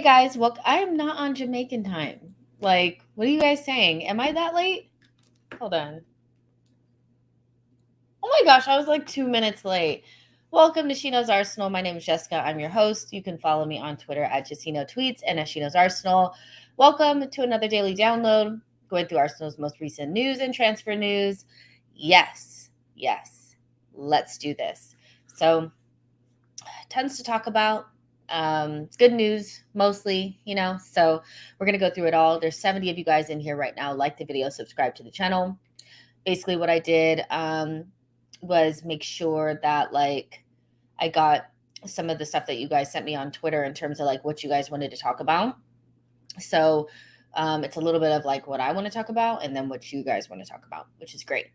guys, I am not on Jamaican time. Like, what are you guys saying? Am I that late? Hold on. Oh my gosh, I was like 2 minutes late. Welcome to SheKnowsArsenal. My name is Jessica. I'm your host. You can follow me on Twitter at JessinoTweets and at SheKnowsArsenal. Welcome to another daily download, going through Arsenal's most recent news and transfer news. Yes, let's do this. So, tons to talk about. Good news mostly, so we're going to go through it all. There's 70 of you guys in here right now. Like the video, subscribe to the channel. Basically what I did was make sure that I got some of the stuff that you guys sent me on Twitter in terms of what you guys wanted to talk about. So it's a little bit of what I want to talk about and then what you guys want to talk about, which is great.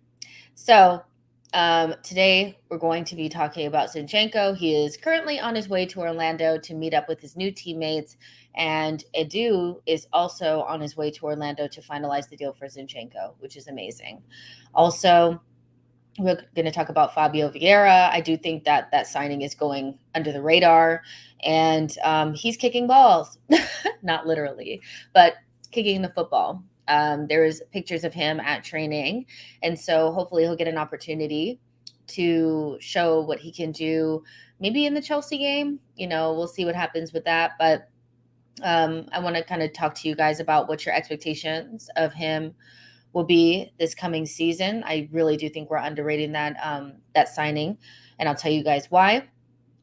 So today we're going to be talking about Zinchenko. He is currently on his way to Orlando to meet up with his new teammates, and Edu is also on his way to Orlando to finalize the deal for Zinchenko, which is amazing. Also, we're going to talk about Fabio Vieira. I do think that signing is going under the radar, and he's kicking balls, not literally, but kicking the football. There's pictures of him at training, and so hopefully he'll get an opportunity to show what he can do, maybe in the Chelsea game. We'll see what happens with that, but I want to kind of talk to you guys about what your expectations of him will be this coming season. I really do think we're underrating that signing, and I'll tell you guys why.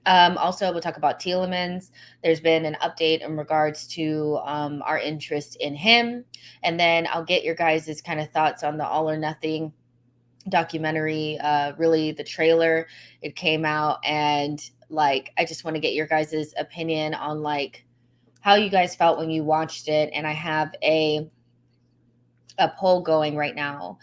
Also, we'll talk about Tielemans. There's been an update in regards to our interest in him. And then I'll get your guys' kind of thoughts on the All or Nothing documentary, really the trailer. It came out, and I just want to get your guys' opinion on how you guys felt when you watched it. And I have a poll going right now.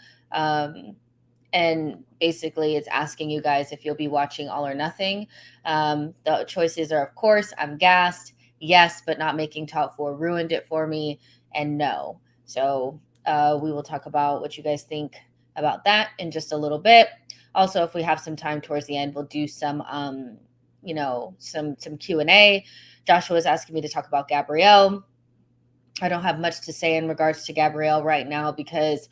And basically it's asking you guys if you'll be watching All or Nothing. The choices are, of course, I'm gassed, yes, but not making top four ruined it for me, and no. So we will talk about what you guys think about that in just a little bit. Also, if we have some time towards the end, we'll do some some Q&A. Joshua was asking me to talk about Gabriel. I don't have much to say in regards to Gabriel right now because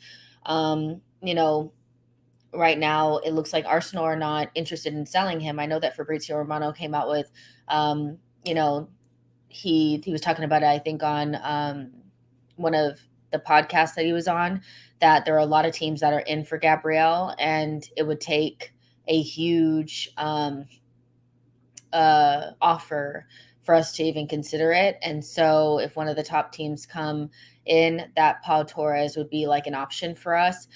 right now it looks like Arsenal are not interested in selling him. I know that Fabrizio Romano came out with, he was talking about it, I think, on one of the podcasts that he was on, that there are a lot of teams that are in for Gabriel, and it would take a huge offer for us to even consider it. And so if one of the top teams come in, that Pau Torres would be an option for us.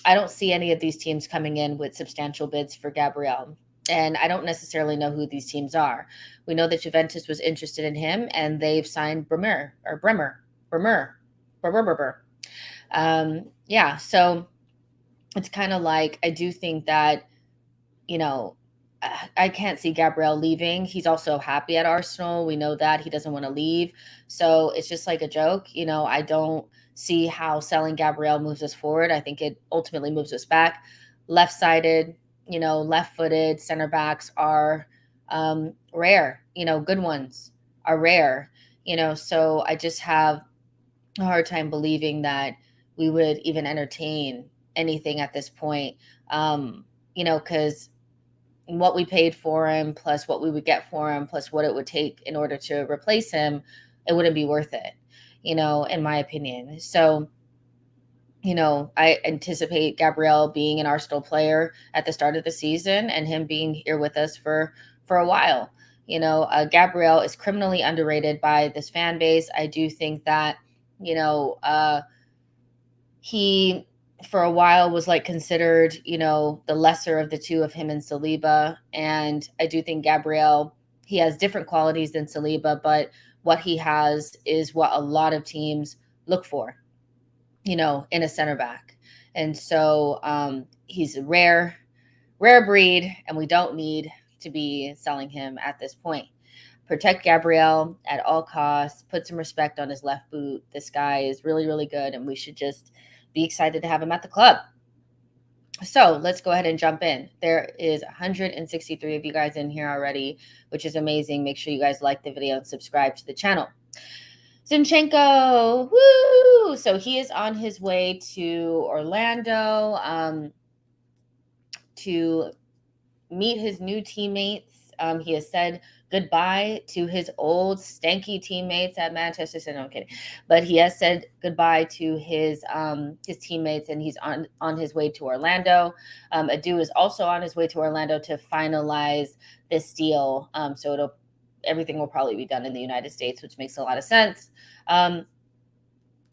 I don't see any of these teams coming in with substantial bids for Gabriel. And I don't necessarily know who these teams are. We know that Juventus was interested in him, and they've signed Bremer. Yeah, so it's kind of I do think that, I can't see Gabriel leaving. He's also happy at Arsenal. We know that he doesn't want to leave. So it's just a joke. I don't see how selling Gabriel moves us forward. I think it ultimately moves us back. Left-sided, left-footed center backs are rare. Good ones are rare. So I just have a hard time believing that we would even entertain anything at this point. Because what we paid for him, plus what we would get for him, plus what it would take in order to replace him, it wouldn't be worth it, in my opinion. So, I anticipate Gabriel being an Arsenal player at the start of the season and him being here with us for a while. Gabriel is criminally underrated by this fan base. I do think that, he for a while was considered, the lesser of the two of him and Saliba. And I do think Gabriel, he has different qualities than Saliba, but what he has is what a lot of teams look for, in a center back. And so he's a rare breed, and we don't need to be selling him at this point. Protect Gabriel at all costs, put some respect on his left boot. This guy is really, really good, and we should just be excited to have him at the club. So let's go ahead and jump in. There is 163 of you guys in here already, which is amazing. Make sure you guys like the video and subscribe to the channel. Zinchenko, woo! So he is on his way to Orlando to meet his new teammates. He has said goodbye to his old stanky teammates at Manchester City. No, I'm kidding, but he has said goodbye to his teammates, and he's on his way to Orlando. Adu is also on his way to Orlando to finalize this deal. So everything will probably be done in the United States, which makes a lot of sense.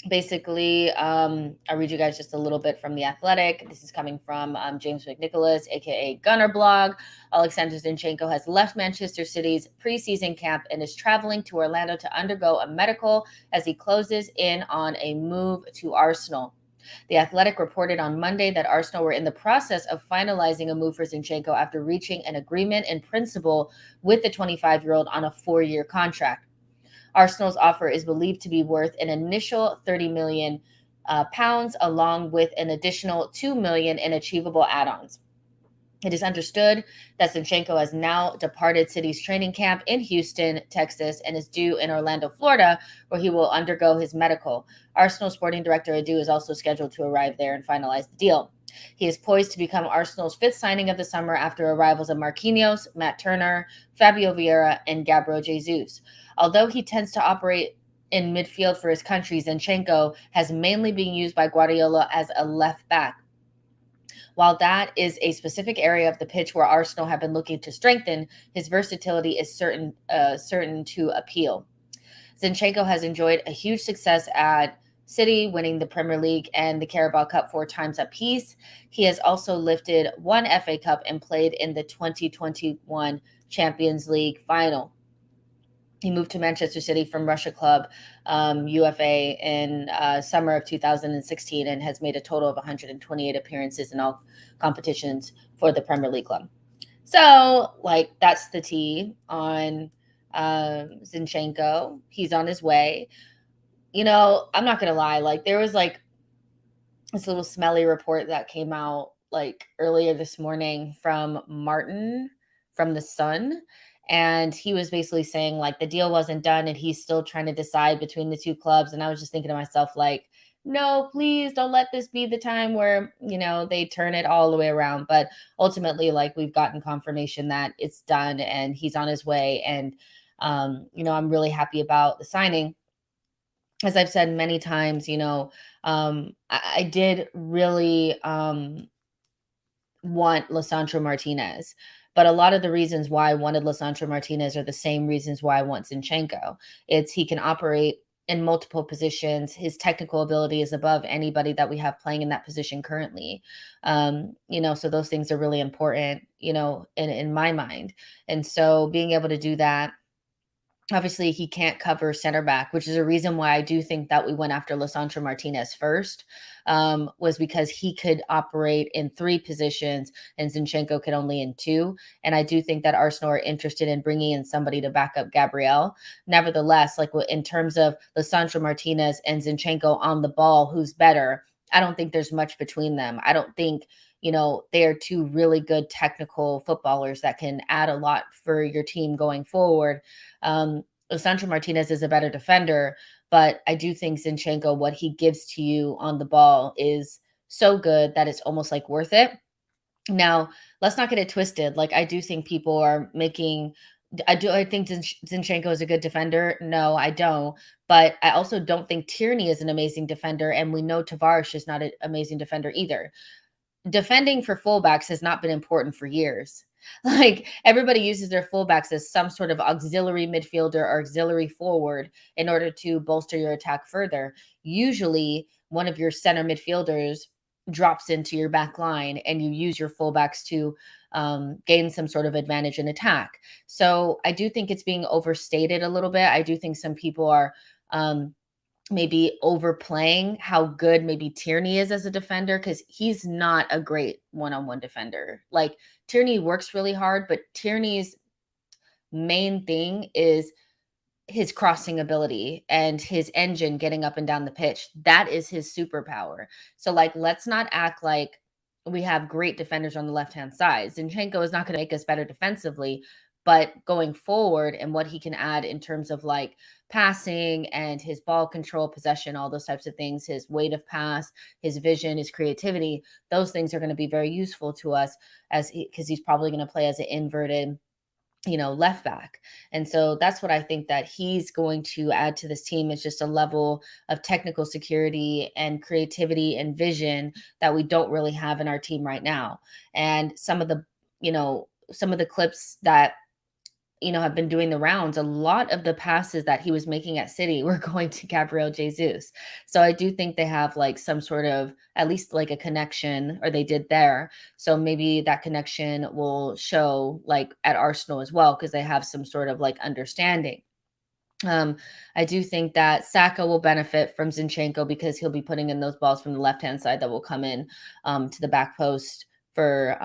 Basically, I'll read you guys just a little bit from The Athletic. This is coming from James McNicholas, aka Gunner Blog. Alexander Zinchenko has left Manchester City's preseason camp and is traveling to Orlando to undergo a medical as he closes in on a move to Arsenal. The Athletic reported on Monday that Arsenal were in the process of finalizing a move for Zinchenko after reaching an agreement in principle with the 25-year-old on a 4-year contract. Arsenal's offer is believed to be worth an initial 30 million pounds, along with an additional 2 million in achievable add-ons. It is understood that Zinchenko has now departed City's training camp in Houston, Texas, and is due in Orlando, Florida, where he will undergo his medical. Arsenal sporting director Adu is also scheduled to arrive there and finalize the deal. He is poised to become Arsenal's 5th signing of the summer after arrivals of Marquinhos, Matt Turner, Fabio Vieira, and Gabriel Jesus. Although he tends to operate in midfield for his country, Zinchenko has mainly been used by Guardiola as a left back. While that is a specific area of the pitch where Arsenal have been looking to strengthen, his versatility is certain to appeal. Zinchenko has enjoyed a huge success at City, winning the Premier League and the Carabao Cup 4 times apiece. He has also lifted 1 FA Cup and played in the 2021 Champions League final. He moved to Manchester City from Russia club UFA in summer of 2016 and has made a total of 128 appearances in all competitions for the Premier League club. So, that's the tea on Zinchenko. He's on his way. I'm not going to lie. There was this little smelly report that came out earlier this morning from Martin from The Sun. And he was basically saying the deal wasn't done and he's still trying to decide between the two clubs. And I was just thinking to myself, no, please don't let this be the time where, they turn it all the way around. But ultimately, we've gotten confirmation that it's done and he's on his way. And, I'm really happy about the signing. As I've said many times, I did really want Lisandro Martinez. But a lot of the reasons why I wanted Lisandro Martinez are the same reasons why I want Zinchenko. It's he can operate in multiple positions. His technical ability is above anybody that we have playing in that position currently. So those things are really important, in my mind. And so being able to do that, obviously, he can't cover center back, which is a reason why I do think that we went after Lisandro Martinez first, was because he could operate in 3 positions and Zinchenko could only in 2. And I do think that Arsenal are interested in bringing in somebody to back up Gabriel. Nevertheless, in terms of Lisandro Martinez and Zinchenko on the ball, who's better? I don't think there's much between them. I don't think they are 2 really good technical footballers that can add a lot for your team going forward. Lisandro Martinez is a better defender, but I do think Zinchenko, what he gives to you on the ball is so good that it's almost worth it. Now, let's not get it twisted. I do think people are making I think Zinchenko is a good defender. No, I don't. But I also don't think Tierney is an amazing defender, and we know Tavares is not an amazing defender either. Defending for fullbacks has not been important for years. Everybody uses their fullbacks as some sort of auxiliary midfielder or auxiliary forward in order to bolster your attack further. Usually, one of your center midfielders drops into your back line and you use your fullbacks to gain some sort of advantage in attack. So I do think it's being overstated a little bit. I do think some people are maybe overplaying how good maybe Tierney is as a defender, because he's not a great one-on-one defender. Tierney works really hard, but Tierney's main thing is his crossing ability and his engine getting up and down the pitch. That is his superpower. So let's not act like we have great defenders on the left-hand side. Zinchenko is not going to make us better defensively, but going forward and what he can add in terms of like passing and his ball control, possession, all those types of things, his weight of pass, his vision, his creativity, those things are going to be very useful to us because he's probably going to play as an inverted left back. And so that's what I think that he's going to add to this team is just a level of technical security and creativity and vision that we don't really have in our team right now. And some of the clips that have been doing the rounds, a lot of the passes that he was making at City were going to Gabriel Jesus. So I do think they have like some sort of, at least like a connection, or they did there. So maybe that connection will show like at Arsenal as well, because they have some sort of like understanding. I do think that Saka will benefit from Zinchenko because he'll be putting in those balls from the left-hand side that will come in to the back post for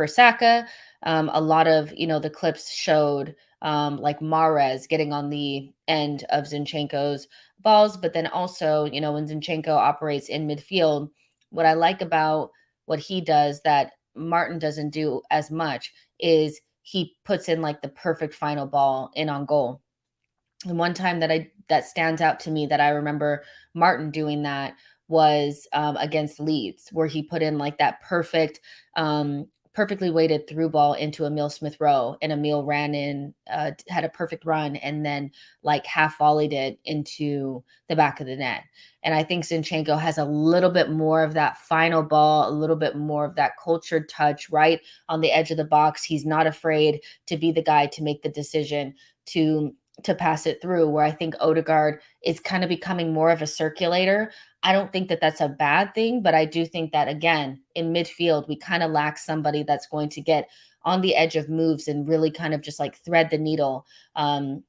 Saka. A lot of the clips showed like Mahrez getting on the end of Zinchenko's balls, but then also when Zinchenko operates in midfield, what I like about what he does that Martin doesn't do as much is he puts in like the perfect final ball in on goal. And one time that stands out to me that I remember Martin doing that was against Leeds, where he put in like that perfectly weighted through ball into Emil Smith Rowe, and Emil ran in, had a perfect run, and then like half volleyed it into the back of the net. And I think Zinchenko has a little bit more of that final ball, a little bit more of that cultured touch right on the edge of the box. He's not afraid to be the guy to make the decision to pass it through, where I think Odegaard is kind of becoming more of a circulator. I don't think that that's a bad thing, but I do think that, again, in midfield, we kind of lack somebody that's going to get on the edge of moves and really kind of just like thread the needle in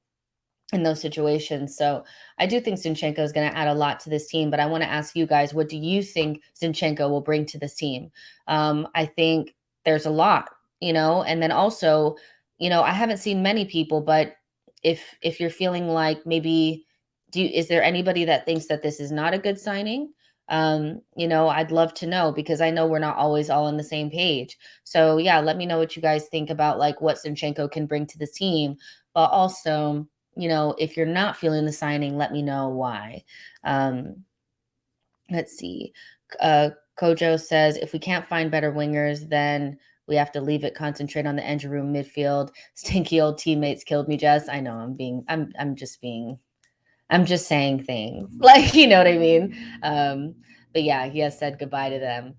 those situations. So I do think Zinchenko is going to add a lot to this team, but I want to ask you guys, what do you think Zinchenko will bring to this team? I think there's a lot, and then also, I haven't seen many people, but if you're feeling like maybe is there anybody that thinks that this is not a good signing? I'd love to know, because I know we're not always all on the same page. So yeah, let me know what you guys think about like what Zinchenko can bring to the team, but also, if you're not feeling the signing, let me know why. Let's see. Kojo says, if we can't find better wingers, then we have to leave it, concentrate on the engine room midfield. Stinky old teammates killed me, Jess. I know I'm just saying things like, you know what I mean? But yeah, he has said goodbye to them.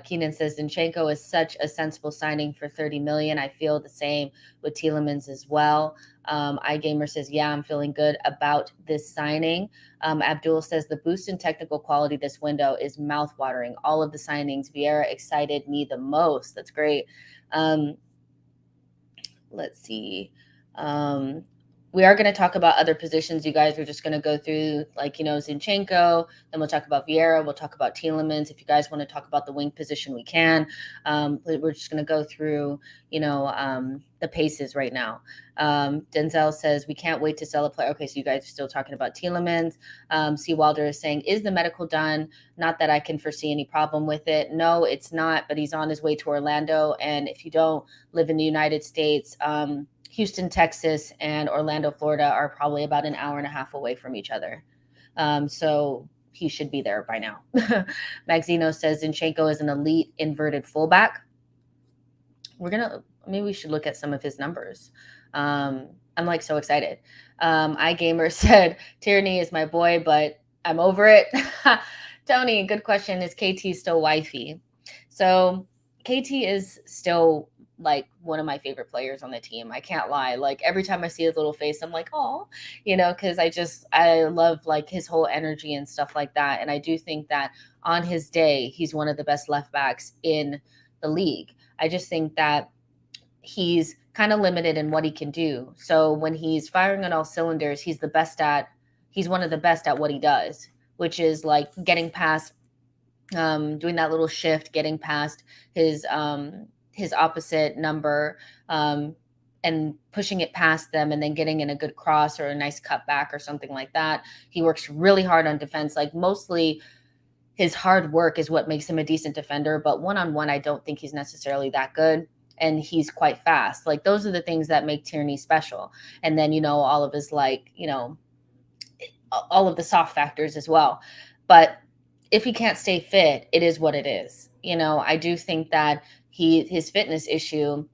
Keenan says Zinchenko is such a sensible signing for 30 million. I feel the same with Tielemans as well. iGamer says, yeah, I'm feeling good about this signing. Abdul says the boost in technical quality this window is mouthwatering. All of the signings, Vieira excited me the most. That's great. Let's see. We are going to talk about other positions, you guys. We're just going to go through, like, Zinchenko. Then we'll talk about Vieira. We'll talk about Tielemans. If you guys want to talk about the wing position, we can. We're just going to go through, the paces right now. Denzel says, we can't wait to sell a player. Okay, so you guys are still talking about Tielemans. C. Wilder is saying, is the medical done? Not that I can foresee any problem with it. No, it's not, but he's on his way to Orlando. And if you don't live in the United States, Houston, Texas, and Orlando, Florida are probably about an hour and a half away from each other. So he should be there by now. Magzino says Zinchenko is an elite inverted fullback. Maybe we should look at some of his numbers. I'm like so excited. iGamer said, Tyranny is my boy, but I'm over it. Tony, good question. Is KT still wifey? So KT is still like one of my favorite players on the team. I can't lie. Like every time I see his little face, I'm like, oh, because I love like his whole energy and stuff like that. And I do think that on his day, he's one of the best left backs in the league. I just think that he's kind of limited in what he can do. So when he's firing on all cylinders, he's one of the best at what he does, which is like getting past, doing that little shift, getting past his opposite number, and pushing it past them, and then getting in a good cross or a nice cutback or something like that. He works really hard on defense. Like mostly his hard work is what makes him a decent defender, but one-on-one, I don't think he's necessarily that good. And he's quite fast. Like, those are the things that make Tierney special. And then, all of his, like, all of the soft factors as well. But if he can't stay fit, it is what it is. I do think that his fitness issue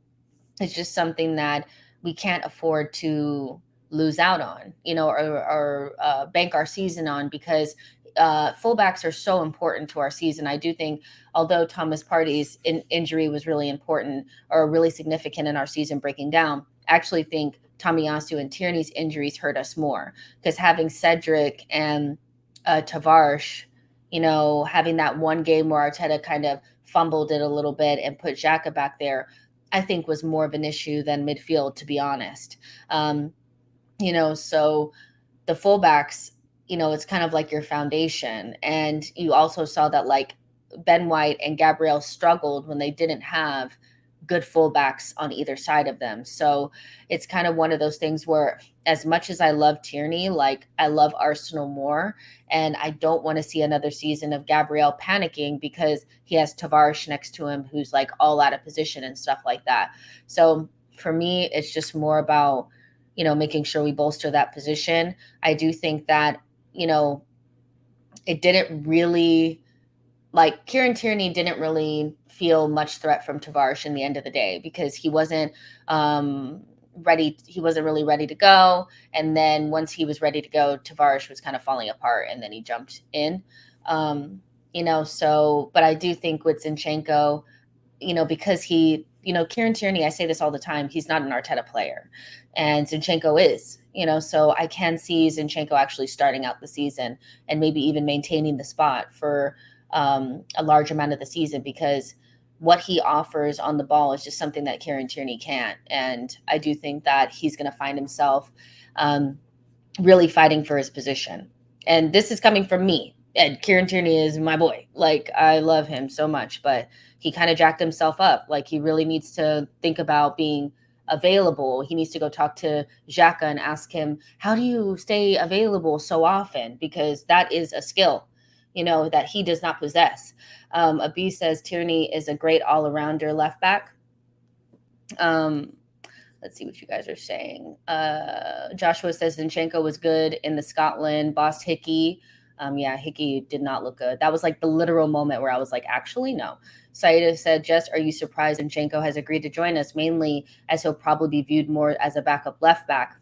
is just something that we can't afford to lose out on, or bank our season on, because fullbacks are so important to our season. I do think, although Thomas Partey's injury was really important or really significant in our season breaking down, I actually think Tomiyasu and Tierney's injuries hurt us more, because having Cedric and Tavares, having that one game where Arteta kind of fumbled it a little bit and put Xhaka back there, I think was more of an issue than midfield, to be honest. So the fullbacks, it's kind of like your foundation. And you also saw that, like, Ben White and Gabriel struggled when they didn't have good fullbacks on either side of them. So it's kind of one of those things where, as much as I love Tierney, like, I love Arsenal more. And I don't want to see another season of Gabriel panicking because he has Tavares next to him, who's like all out of position and stuff like that. So for me, it's just more about, making sure we bolster that position. I do think that, it didn't really, like, Kieran Tierney didn't really feel much threat from Tavares in the end of the day, because he wasn't ready. He wasn't really ready to go. And then once he was ready to go, Tavares was kind of falling apart, and then he jumped in. But I do think with Zinchenko, because Kieran Tierney, I say this all the time, he's not an Arteta player, and Zinchenko is, so I can see Zinchenko actually starting out the season and maybe even maintaining the spot for a large amount of the season, because what he offers on the ball is just something that Kieran Tierney can't. And I do think that he's going to find himself really fighting for his position. And this is coming from me. And Kieran Tierney is my boy. Like, I love him so much, but he kind of jacked himself up. Like, he really needs to think about being available. He needs to go talk to Xhaka and ask him, how do you stay available so often? Because that is a skill, that he does not possess. Abi says Tierney is a great all-arounder left back. Let's see what you guys are saying. Joshua says Zinchenko was good in the Scotland. Boss Hickey. Yeah, Hickey did not look good. That was like the literal moment where I was like, actually, no. Saida said, Jess, are you surprised Zinchenko has agreed to join us, mainly as he'll probably be viewed more as a backup left back?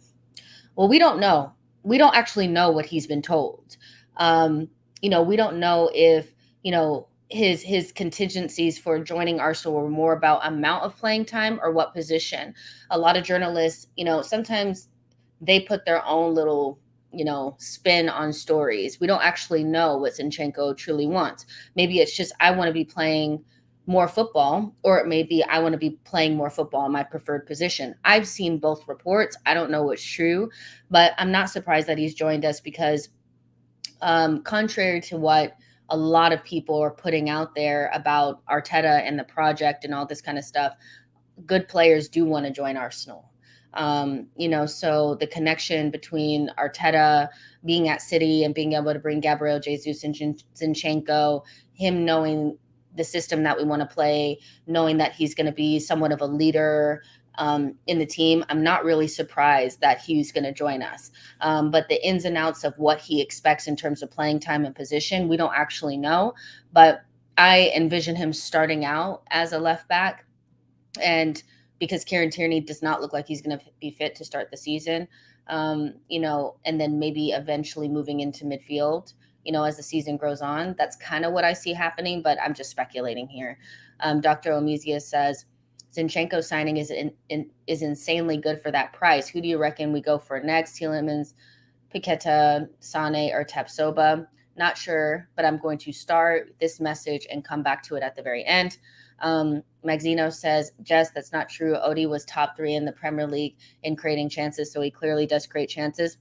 Well, we don't know. We don't actually know what he's been told. We don't know if, his contingencies for joining Arsenal were more about amount of playing time or what position. A lot of journalists, sometimes they put their own little, spin on stories. We don't actually know what Zinchenko truly wants. Maybe it's just, I want to be playing more football, or it may be, I want to be playing more football in my preferred position. I've seen both reports. I don't know what's true, but I'm not surprised that he's joined us, because contrary to what a lot of people are putting out there about Arteta and the project and all this kind of stuff, good players do want to join Arsenal. So the connection between Arteta being at City and being able to bring Gabriel Jesus and Zinchenko, him knowing the system that we want to play, knowing that he's going to be somewhat of a leader in the team, I'm not really surprised that he's going to join us. But the ins and outs of what he expects in terms of playing time and position, we don't actually know. But I envision him starting out as a left back, and because Kieran Tierney does not look like he's going to be fit to start the season, and then maybe eventually moving into midfield, as the season grows on. That's kind of what I see happening, but I'm just speculating here. Dr. Omizia says, Zinchenko signing is insanely good for that price. Who do you reckon we go for next? Tielemans, Paqueta, Sane, or Tapsoba? Not sure, but I'm going to start this message and come back to it at the very end. Magzino says, Jess, that's not true. Odie was top 3 in the Premier League in creating chances, so he clearly does create chances.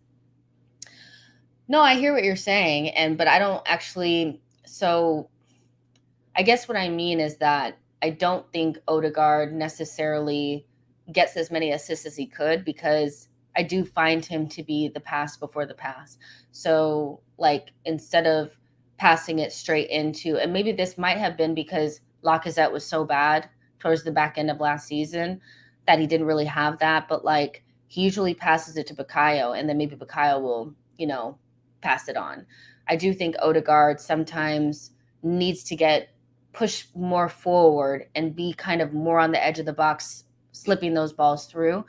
No, I hear what you're saying, but I don't actually. So I guess what I mean is that I don't think Odegaard necessarily gets as many assists as he could, because I do find him to be the pass before the pass. So, like, instead of passing it straight into, and maybe this might have been because Lacazette was so bad towards the back end of last season that he didn't really have that, but like he usually passes it to Bukayo, and then maybe Bukayo will, pass it on. I do think Odegaard sometimes needs to get pushed more forward and be kind of more on the edge of the box, slipping those balls through,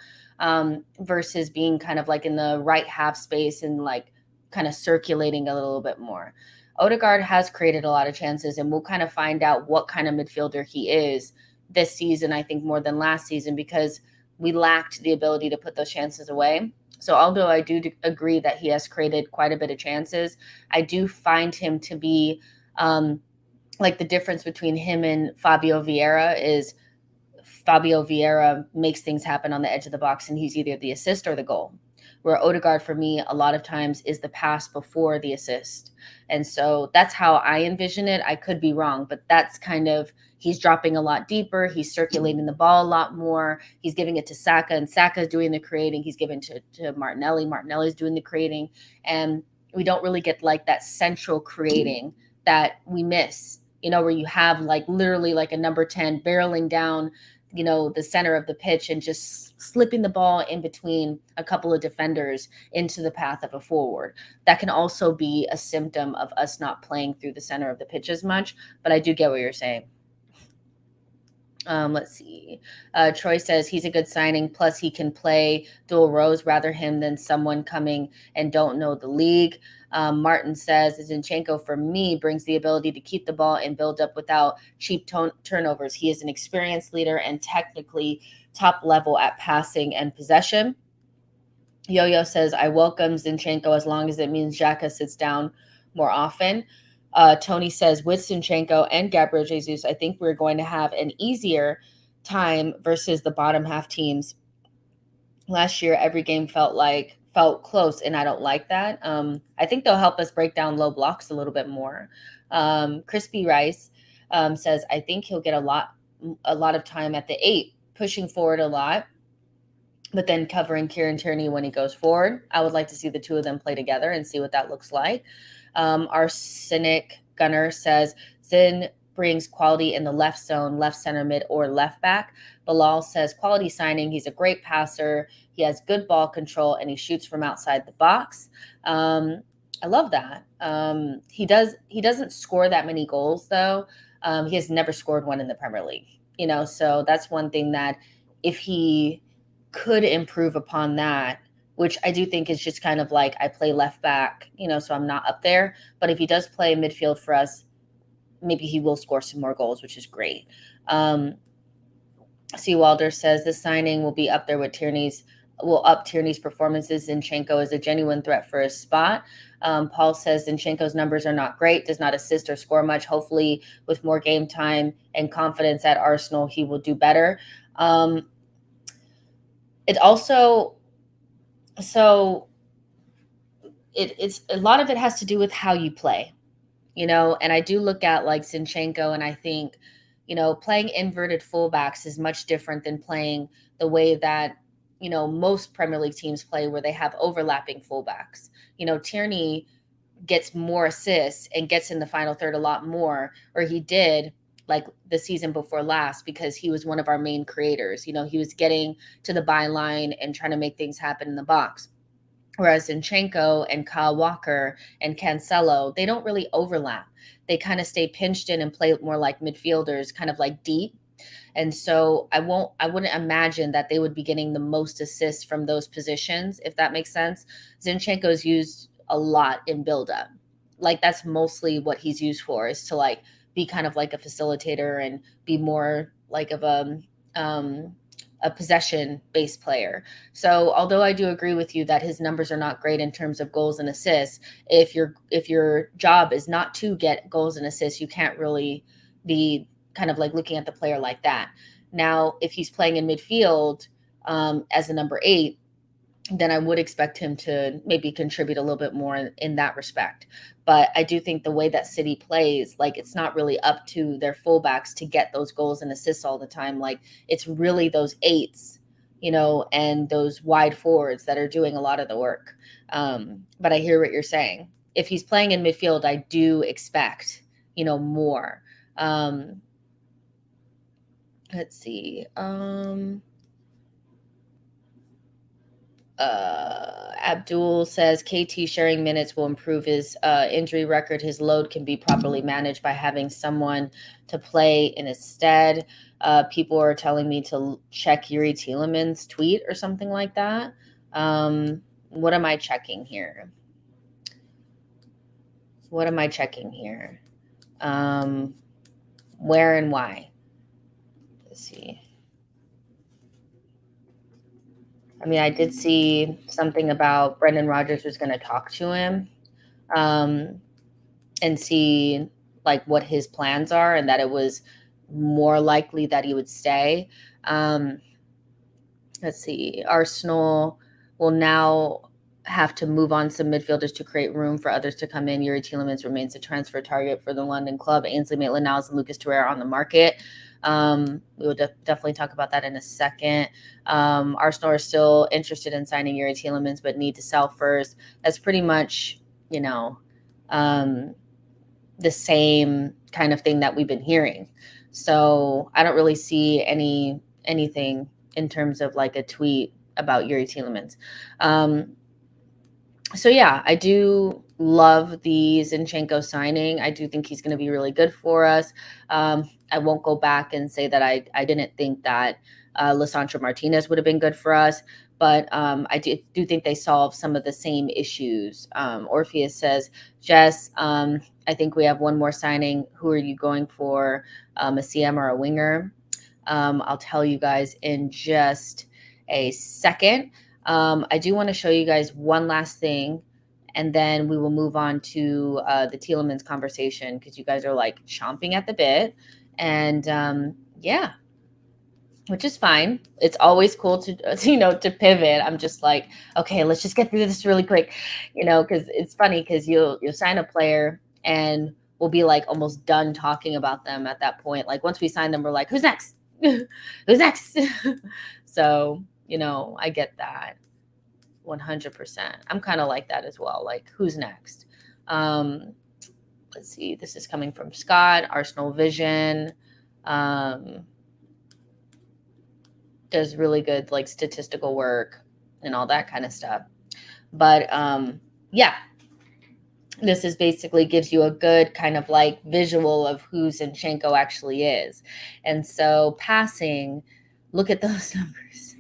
versus being kind of like in the right half space and like kind of circulating a little bit more. Odegaard has created a lot of chances, and we'll kind of find out what kind of midfielder he is this season, I think, more than last season, because we lacked the ability to put those chances away. So although I do agree that he has created quite a bit of chances, I do find him to be like the difference between him and Fabio Vieira is Fabio Vieira makes things happen on the edge of the box, and he's either the assist or the goal. Where Odegaard, for me, a lot of times is the pass before the assist. And so that's how I envision it. I could be wrong, but that's kind of, he's dropping a lot deeper. He's circulating the ball a lot more. He's giving it to Saka, and Saka's doing the creating. He's giving to Martinelli. Martinelli's doing the creating. And we don't really get like that central creating that we miss, where you have like literally like a number 10 barreling down the center of the pitch and just slipping the ball in between a couple of defenders into the path of a forward. That can also be a symptom of us not playing through the center of the pitch as much, but I do get what you're saying. Let's see. Troy says he's a good signing. Plus, he can play dual roles. Rather him than someone coming and don't know the league. Martin says Zinchenko, for me, brings the ability to keep the ball and build up without cheap turnovers. He is an experienced leader and technically top level at passing and possession. Yo-Yo says, I welcome Zinchenko as long as it means Xhaka sits down more often. Tony says, with Zinchenko and Gabriel Jesus, I think we're going to have an easier time versus the bottom half teams. Last year, every game felt close, and I don't like that. I think they'll help us break down low blocks a little bit more. Crispy Rice says, I think he'll get a lot of time at the 8, pushing forward a lot, but then covering Kieran Tierney when he goes forward. I would like to see the two of them play together and see what that looks like. Our cynic Gunner says, Zin brings quality in the left zone, left center mid, or left back. Bilal says, quality signing. He's a great passer. He has good ball control, and he shoots from outside the box. I love that. He doesn't score that many goals, though. He has never scored one in the Premier League, so that's one thing that if he could improve upon that, which I do think is just kind of like I play left back, so I'm not up there. But if he does play midfield for us, maybe he will score some more goals, which is great. C. Walder says this signing will be up there with Tierney's, will up Tierney's performances. Zinchenko is a genuine threat for his spot. Paul says Zinchenko's numbers are not great, does not assist or score much. Hopefully with more game time and confidence at Arsenal, he will do better. It also... So it's a lot of it has to do with how you play, and I do look at like Zinchenko, and I think, playing inverted fullbacks is much different than playing the way that, most Premier League teams play, where they have overlapping fullbacks. Tierney gets more assists and gets in the final third a lot more, or he did like the season before last, because he was one of our main creators. He was getting to the byline and trying to make things happen in the box. Whereas Zinchenko and Kyle Walker and Cancelo, they don't really overlap. They kind of stay pinched in and play more like midfielders, kind of like deep. And so I wouldn't imagine that they would be getting the most assists from those positions, if that makes sense. Zinchenko's used a lot in build-up. Like that's mostly what he's used for, is to like be kind of like a facilitator and be more like of a possession-based player. So although I do agree with you that his numbers are not great in terms of goals and assists, if your job is not to get goals and assists, you can't really be kind of like looking at the player like that. Now, if he's playing in midfield as a number 8, then I would expect him to maybe contribute a little bit more in that respect. But I do think the way that City plays, like it's not really up to their fullbacks to get those goals and assists all the time. Like it's really those 8s, and those wide forwards that are doing a lot of the work. But I hear what you're saying. if he's playing in midfield, I do expect, more. Let's see. Abdul says KT sharing minutes will improve his injury record. His load can be properly managed by having someone to play in his stead. People are telling me to check Yuri Tielemans' tweet or something like that. What am I checking here? Where and why? Let's see. I mean, I did see something about Brendan Rodgers was going to talk to him and see like what his plans are, and that it was more likely that he would stay. Let's see. Arsenal will now have to move on some midfielders to create room for others to come in. Yuri Tielemans remains a transfer target for the London club. Ainsley Maitland-Niles and Lucas Torreira on the market. We will definitely talk about that in a second. Arsenal are still interested in signing Yuri Tielemans, but need to sell first. That's pretty much, the same kind of thing that we've been hearing. So I don't really see anything in terms of like a tweet about Yuri Tielemans. So yeah, I do love the Zinchenko signing. I do think he's going to be really good for us. I won't go back and say that I didn't think that Lisandro Martinez would have been good for us, but I do think they solve some of the same issues. Orpheus says, Jess, I think we have one more signing. Who are you going for, a CM or a winger? I'll tell you guys in just a second. I do want to show you guys one last thing, and then we will move on to the Tielemans conversation, because you guys are like chomping at the bit. And yeah, which is fine. It's always cool to to pivot. I'm just like, okay, let's just get through this really quick, because it's funny, because you'll sign a player and we'll be like almost done talking about them at that point. Like once we sign them, we're like, who's next? Who's next? So, I get that 100%. I'm kind of like that as well. Like, who's next? Let's see. This is coming from Scott, Arsenal Vision. Does really good like statistical work and all that kind of stuff. But yeah, this is basically gives you a good kind of like visual of who Zinchenko actually is. And so passing, look at those numbers.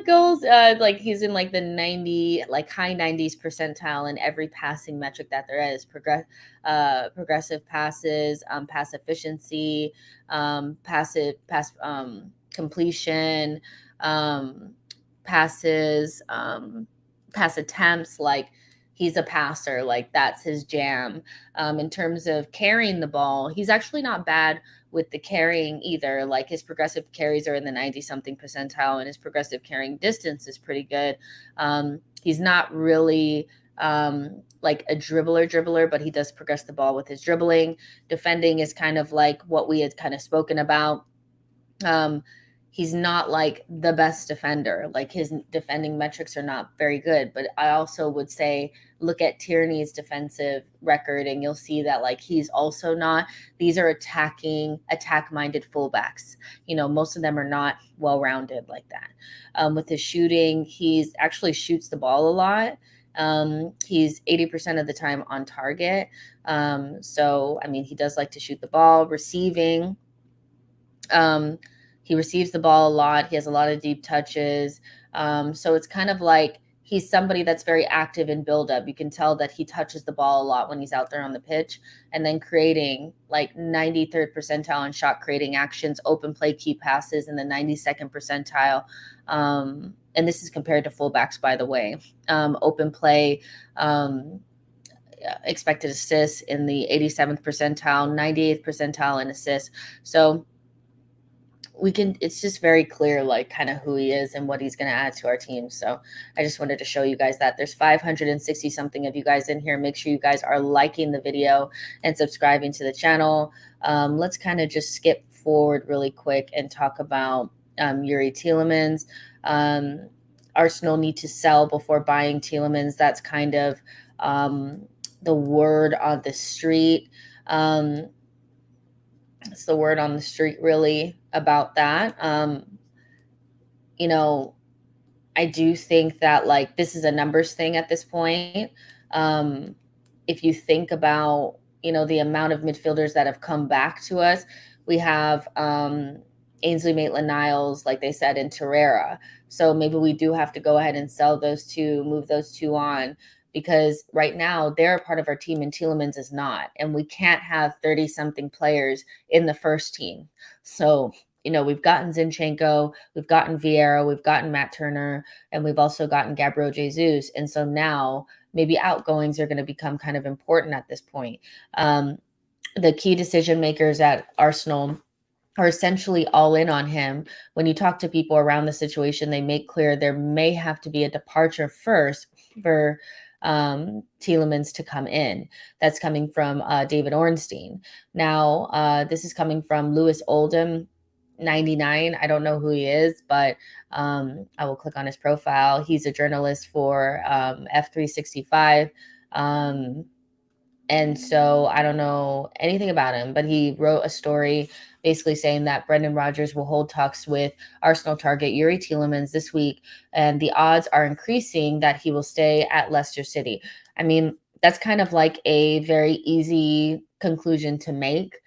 Goals, like he's in like the 90, like high 90s percentile in every passing metric that there is. Progressive passes, pass efficiency, pass completion, passes, pass attempts. Like he's a passer, like that's his jam. In terms of carrying the ball, he's actually not bad with the carrying either. Like his progressive carries are in the 90 something percentile, and his progressive carrying distance is pretty good. He's not really like a dribbler, but he does progress the ball with his dribbling. Defending is kind of like what we had kind of spoken about. He's not like the best defender. Like his defending metrics are not very good. But I also would say, look at Tierney's defensive record, and you'll see that like he's also not. These are attack-minded fullbacks. Most of them are not well-rounded like that. With his shooting, he's actually shoots the ball a lot. He's 80% of the time on target. So, I mean, he does like to shoot the ball. Receiving, he receives the ball a lot. He has a lot of deep touches. So it's kind of like he's somebody that's very active in buildup. You can tell that he touches the ball a lot when he's out there on the pitch, and then creating like 93rd percentile in shot creating actions, open play, key passes in the 92nd percentile. And this is compared to fullbacks, by the way. Open play, expected assists in the 87th percentile, 98th percentile in assists. So it's just very clear, like kind of who he is and what he's going to add to our team. So I just wanted to show you guys that. There's 560 something of you guys in here. Make sure you guys are liking the video and subscribing to the channel. Let's kind of just skip forward really quick and talk about Yuri Tielemans. Arsenal need to sell before buying Tielemans. That's kind of the word on the street. It's the word on the street really about that. You know, I do think that like this is a numbers thing at this point. Um, if you think about, the amount of midfielders that have come back to us, we have Ainsley Maitland-Niles, like they said, in Torreira. So maybe we do have to go ahead and sell those two, move those two on, because right now they're a part of our team and Tielemans is not. And we can't have 30-something players in the first team. So, we've gotten Zinchenko, we've gotten Vieira, we've gotten Matt Turner, and we've also gotten Gabriel Jesus. And so now maybe outgoings are going to become kind of important at this point. The key decision makers at Arsenal are essentially all in on him. When you talk to people around the situation, they make clear there may have to be a departure first for Tielemans to come in. That's coming from David Ornstein. Now, this is coming from Lewis Oldham, 99. I don't know who he is, but I will click on his profile. He's a journalist for F365. And so I don't know anything about him, but he wrote a story basically saying that Brendan Rodgers will hold talks with Arsenal target Yuri Tielemans this week, and the odds are increasing that he will stay at Leicester City. I mean, that's kind of like a very easy conclusion to make.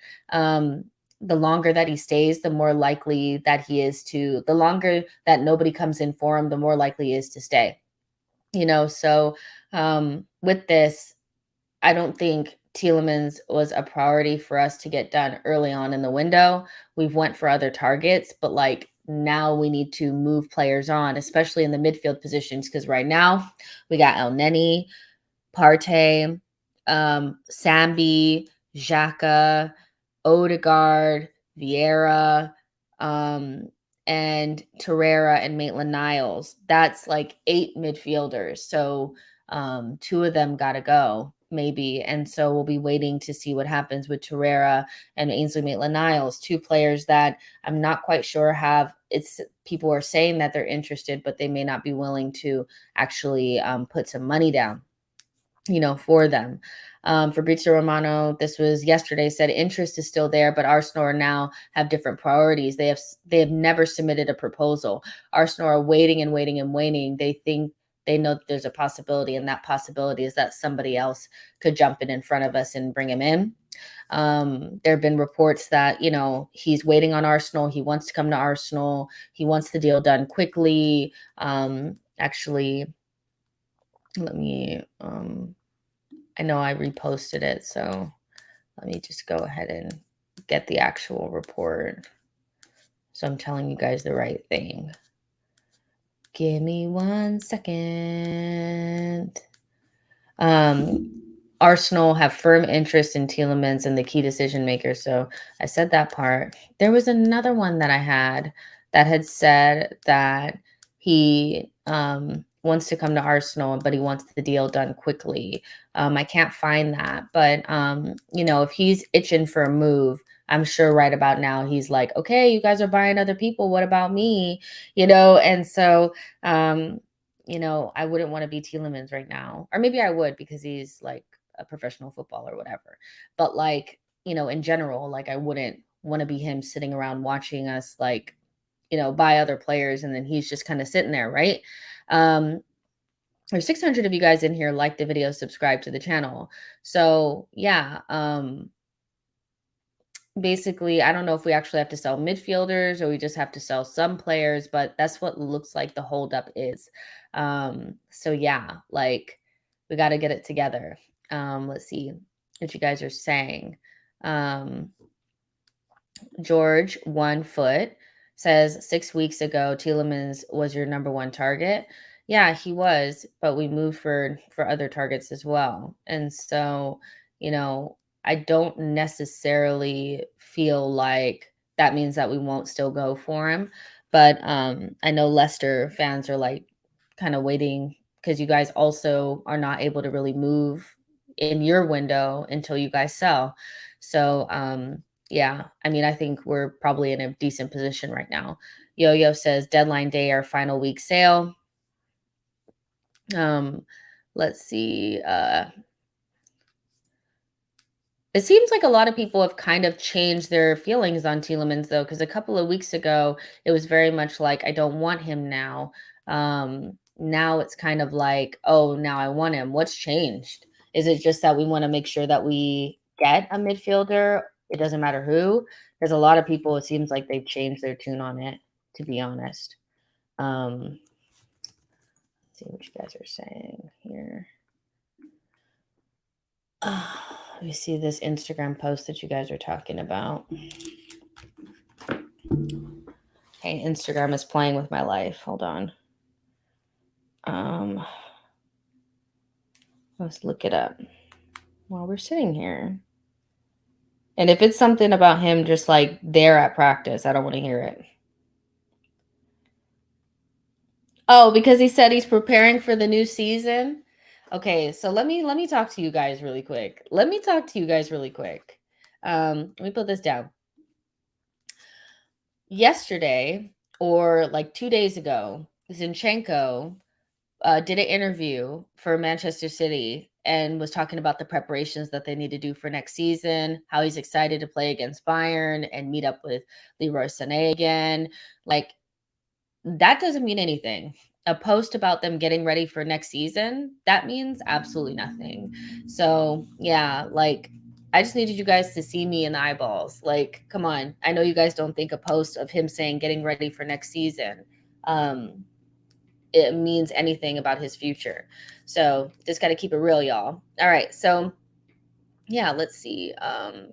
The longer that he stays, the more likely that the longer that nobody comes in for him, the more likely he is to stay. So with this, I don't think Tielemans was a priority for us to get done early on in the window. We've went for other targets, but like now we need to move players on, especially in the midfield positions, because right now we got El Neni, Partey, Sambi, Xhaka, Odegaard, Vieira, and Torreira and Maitland-Niles. That's like 8 midfielders. So 2 of them got to go maybe. And so we'll be waiting to see what happens with Torreira and Ainsley Maitland-Niles, 2 players that I'm not quite sure people are saying that they're interested, but they may not be willing to actually put some money down, for them. Fabrizio Romano, this was yesterday, said interest is still there, but Arsenal now have different priorities. They have never submitted a proposal. Arsenal are waiting and waiting and waiting. They know that there's a possibility, and that possibility is that somebody else could jump in front of us and bring him in. There have been reports that, he's waiting on Arsenal. He wants to come to Arsenal. He wants the deal done quickly. Actually, let me, I know I reposted it, so let me just go ahead and get the actual report. So I'm telling you guys the right thing. Give me 1 second. Arsenal have firm interest in Tielemans and the key decision maker. So I said that part. There was another one that I had that had said that he wants to come to Arsenal, but he wants the deal done quickly. I can't find that, but if he's itching for a move, I'm sure right about now he's like, okay, you guys are buying other people. What about me? And so I wouldn't want to be Tielemans right now, or maybe I would because he's like a professional footballer or whatever. But like, in general, like I wouldn't want to be him sitting around watching us like, buy other players, and then he's just kind of sitting there, right? There's 600 of you guys in here, like the video, subscribe to the channel. So yeah, basically, I don't know if we actually have to sell midfielders or we just have to sell some players, but that's what looks like the holdup is. So yeah, like we got to get it together. Let's see what you guys are saying. George 1 foot says 6 weeks ago Tielemans was your number 1 target. Yeah, he was, but we moved for other targets as well. And so, I don't necessarily feel like that means that we won't still go for him. But I know Leicester fans are like kind of waiting because you guys also are not able to really move in your window until you guys sell. So yeah, I mean, I think we're probably in a decent position right now. Yo-Yo says deadline day or final week sale. Let's see. It seems like a lot of people have kind of changed their feelings on Tielemans though, because a couple of weeks ago it was very much like I don't want him now. Now it's kind of like, oh, now I want him. What's changed? Is it just that we want to make sure that we get a midfielder? It doesn't matter who. There's a lot of people. It seems like they've changed their tune on it. To be honest, let's see what you guys are saying here. Let me see this Instagram post that you guys are talking about. Hey, Instagram is playing with my life. Hold on. Let's look it up while we're sitting here. And if it's something about him just like there at practice, I don't want to hear it. Oh, because he said he's preparing for the new season. Okay, so let me talk to you guys really quick. Let me put this down. Yesterday, or like 2 days ago, Zinchenko did an interview for Manchester City and was talking about the preparations that they need to do for next season, how he's excited to play against Bayern and meet up with Leroy Sané again. Like, that doesn't mean anything. A post about them getting ready for next season, that means absolutely nothing. So, yeah, like, I just needed you guys to see me in the eyeballs. Like, come on. I know you guys don't think a post of him saying getting ready for next season it means anything about his future. So just got to keep it real, y'all. All right. So yeah, let's see.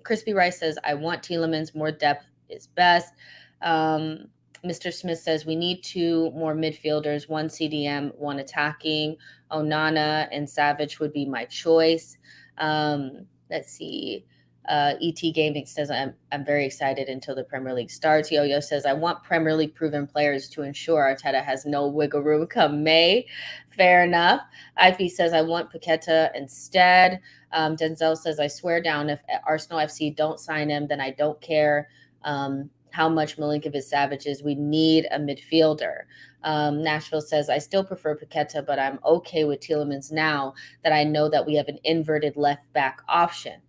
Crispy Rice says, I want Tielemans. More depth is best. Mr. Smith says, we need two more midfielders, one CDM, one attacking. Onana and Savage would be my choice. Let's see. ET Gaming says, I'm very excited until the Premier League starts. Yo-Yo says, I want Premier League proven players to ensure Arteta has no wiggle room come May. Fair enough. Ivy says, I want Paqueta instead. Denzel says, I swear down, if Arsenal FC don't sign him, then I don't care how much Milinkovic-Savic is. We need a midfielder. Nashville says, I still prefer Paqueta, but I'm okay with Tielemans now that I know that we have an inverted left back option.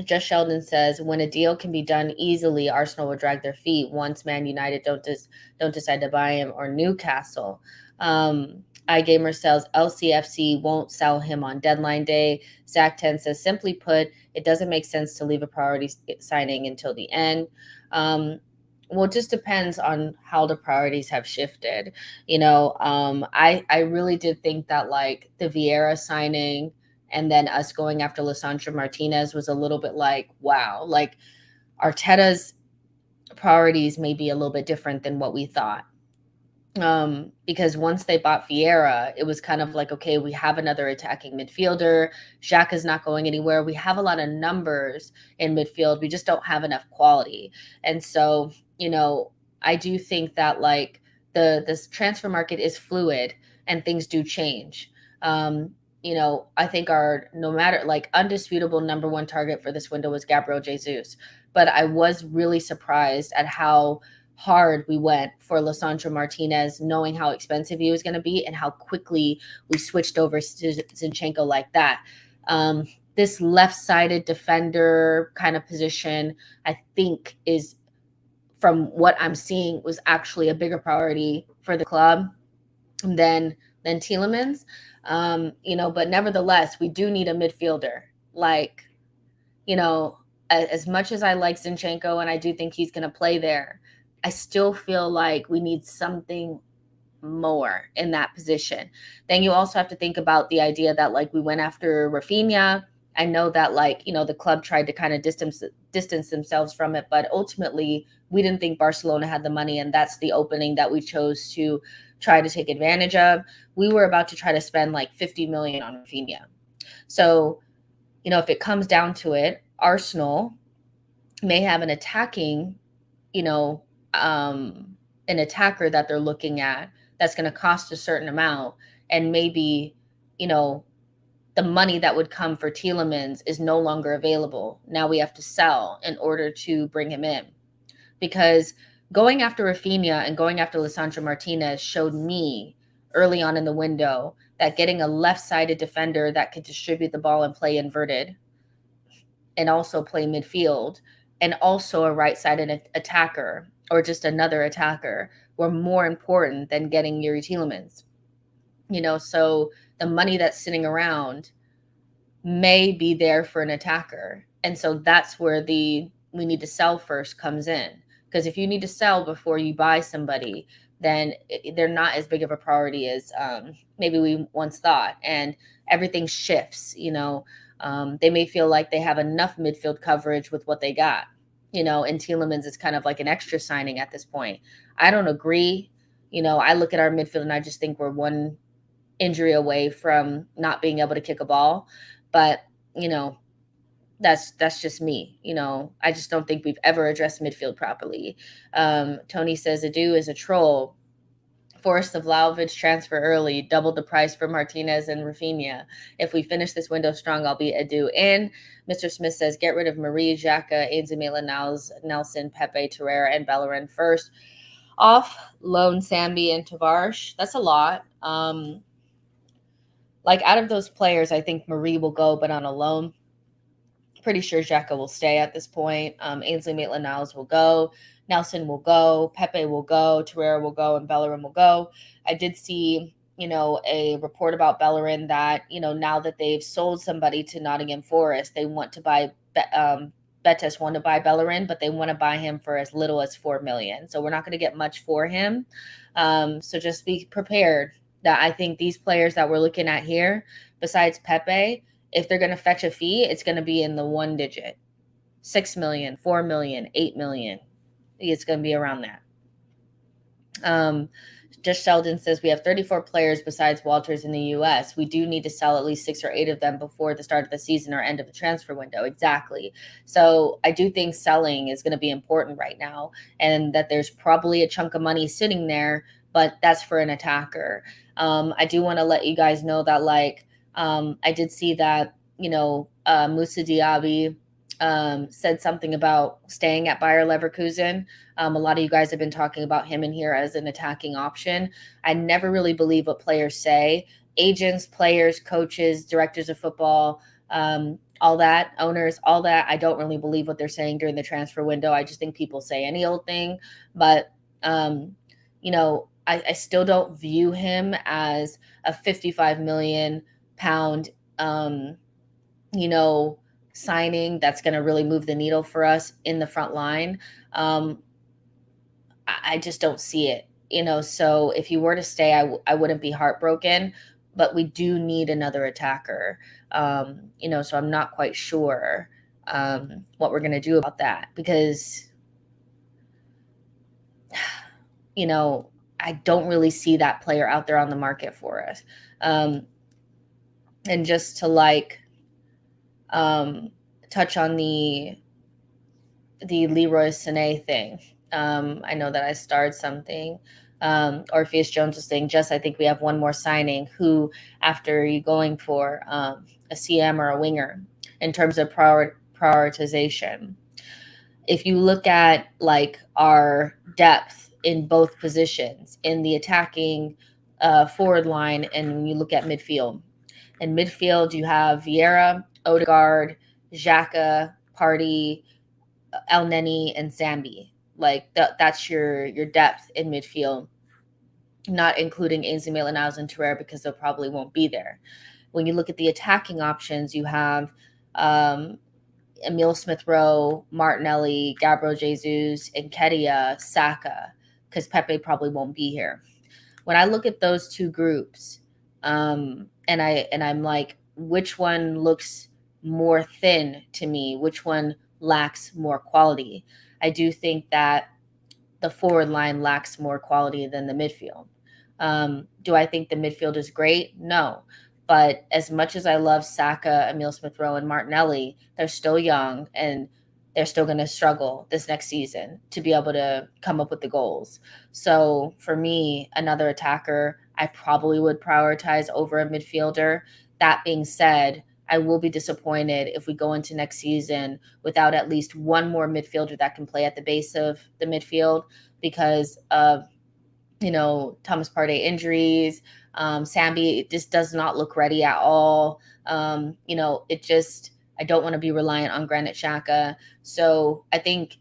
Just Sheldon says, when a deal can be done easily, Arsenal will drag their feet once Man United don't decide to buy him, or Newcastle. iGamer says LCFC won't sell him on deadline day. Zach 10 says, simply put, it doesn't make sense to leave a priority signing until the end. Well, it just depends on how the priorities have shifted. You know, I really did think that like the Vieira signing and then us going after Lisandro Martinez was a little bit like, wow, like Arteta's priorities may be a little bit different than what we thought. Because once they bought Vieira, it was kind of like, okay, we have another attacking midfielder. Xhaka's not going anywhere. We have a lot of numbers in midfield. We just don't have enough quality. And so, you know, I do think that like this transfer market is fluid and things do change. You know, I think our no matter like undisputable number one target for this window was Gabriel Jesus. But I was really surprised at how hard we went for Lisandro Martinez, knowing how expensive he was going to be and how quickly we switched over to Zinchenko like that. This left-sided defender kind of position, I think, is, from what I'm seeing, was actually a bigger priority for the club than Tielemans. You know, but nevertheless, we do need a midfielder. Like, you know, as much as I like Zinchenko and I do think he's going to play there, I still feel like we need something more in that position. Then you also have to think about the idea that like we went after Rafinha. I know that like, you know, the club tried to kind of distance themselves from it, but ultimately we didn't think Barcelona had the money, and that's the opening that we chose to try to take advantage of. We were about to try to spend like 50 million on Rafinha. So, you know, if it comes down to it, Arsenal may have an attacking, you know, an attacker that they're looking at that's going to cost a certain amount, and maybe, you know, the money that would come for Tielemans is no longer available. Now we have to sell in order to bring him in, because going after Rafinha and going after Lisandro Martinez showed me early on in the window that getting a left-sided defender that could distribute the ball and play inverted and also play midfield and also a right-sided attacker or just another attacker were more important than getting Yuri Tielemans. So the money that's sitting around may be there for an attacker. And so that's where we need to sell first comes in. Because if you need to sell before you buy somebody, then they're not as big of a priority as maybe we once thought. And everything shifts, they may feel like they have enough midfield coverage with what they got, and Tielemans is kind of like an extra signing at this point. I don't agree. I look at our midfield and I just think we're one injury away from not being able to kick a ball. But, that's just me. I just don't think we've ever addressed midfield properly. Tony says Adu is a troll. Forced the Vlahovic transfer early, doubled the price for Martinez and Rafinha. If we finish this window strong, I'll be Adu. And Mr. Smith says, get rid of Marie, Xhaka, Ainsley Maitland-Niles, Nelson, Pepe, Torreira, and Bellerin first. Off, loan Sambi and Tavares. That's a lot. Out of those players, I think Marie will go, but on a loan. Pretty sure Xhaka will stay at this point. Ainsley Maitland-Niles will go. Nelson will go. Pepe will go. Torreira will go. And Bellerin will go. I did see, a report about Bellerin that, now that they've sold somebody to Nottingham Forest, they want to buy Betis want to buy Bellerin, but they want to buy him for as little as $4 million. So we're not going to get much for him. So just be prepared that I think these players that we're looking at here, besides Pepe, if they're going to fetch a fee, it's going to be in the one digit. 6 million, 4 million, 8 million. It's going to be around that. Just Sheldon says we have 34 players besides Walters in the U.S. We do need to sell at least 6 or 8 of them before the start of the season or end of the transfer window. Exactly. So I do think selling is going to be important right now, and that there's probably a chunk of money sitting there, but that's for an attacker. I do want to let you guys know that, I did see that, Moussa Diaby said something about staying at Bayer Leverkusen. A lot of you guys have been talking about him in here as an attacking option. I never really believe what players say. Agents, players, coaches, directors of football, all that, owners, all that. I don't really believe what they're saying during the transfer window. I just think people say any old thing. But, I still don't view him as a 55 million pound, signing that's going to really move the needle for us in the front line. I just don't see it, so if you were to stay, I wouldn't be heartbroken, but we do need another attacker, so I'm not quite sure what we're going to do about that, because, I don't really see that player out there on the market for us. And just to touch on the Leroy Sané thing. I know that I starred something. Orpheus Jones was saying, I think we have one more signing. Who, after you going for a CM or a winger in terms of prioritization? If you look at our depth in both positions, in the attacking forward line, and when you look at midfield. In midfield, you have Vieira, Odegaard, Xhaka, Partey, El Neni, and Zambi. That's your depth in midfield, not including Ainsley Maitland-Niles and Torreira, because they probably won't be there. When you look at the attacking options, you have Emile Smith-Rowe, Martinelli, Gabriel Jesus, Nketiah, Saka, because Pepe probably won't be here. When I look at those two groups, and I'm like, which one looks more thin to me? Which one lacks more quality? I do think that the forward line lacks more quality than the midfield. Do I think the midfield is great? No. But as much as I love Saka, Emile Smith-Rowe, and Martinelli, they're still young, and they're still going to struggle this next season to be able to come up with the goals. So for me, another attacker, I probably would prioritize over a midfielder. That being said, I will be disappointed if we go into next season without at least one more midfielder that can play at the base of the midfield because of, Thomas Partey injuries. Sambi just does not look ready at all. I don't want to be reliant on Granit Xhaka. So I think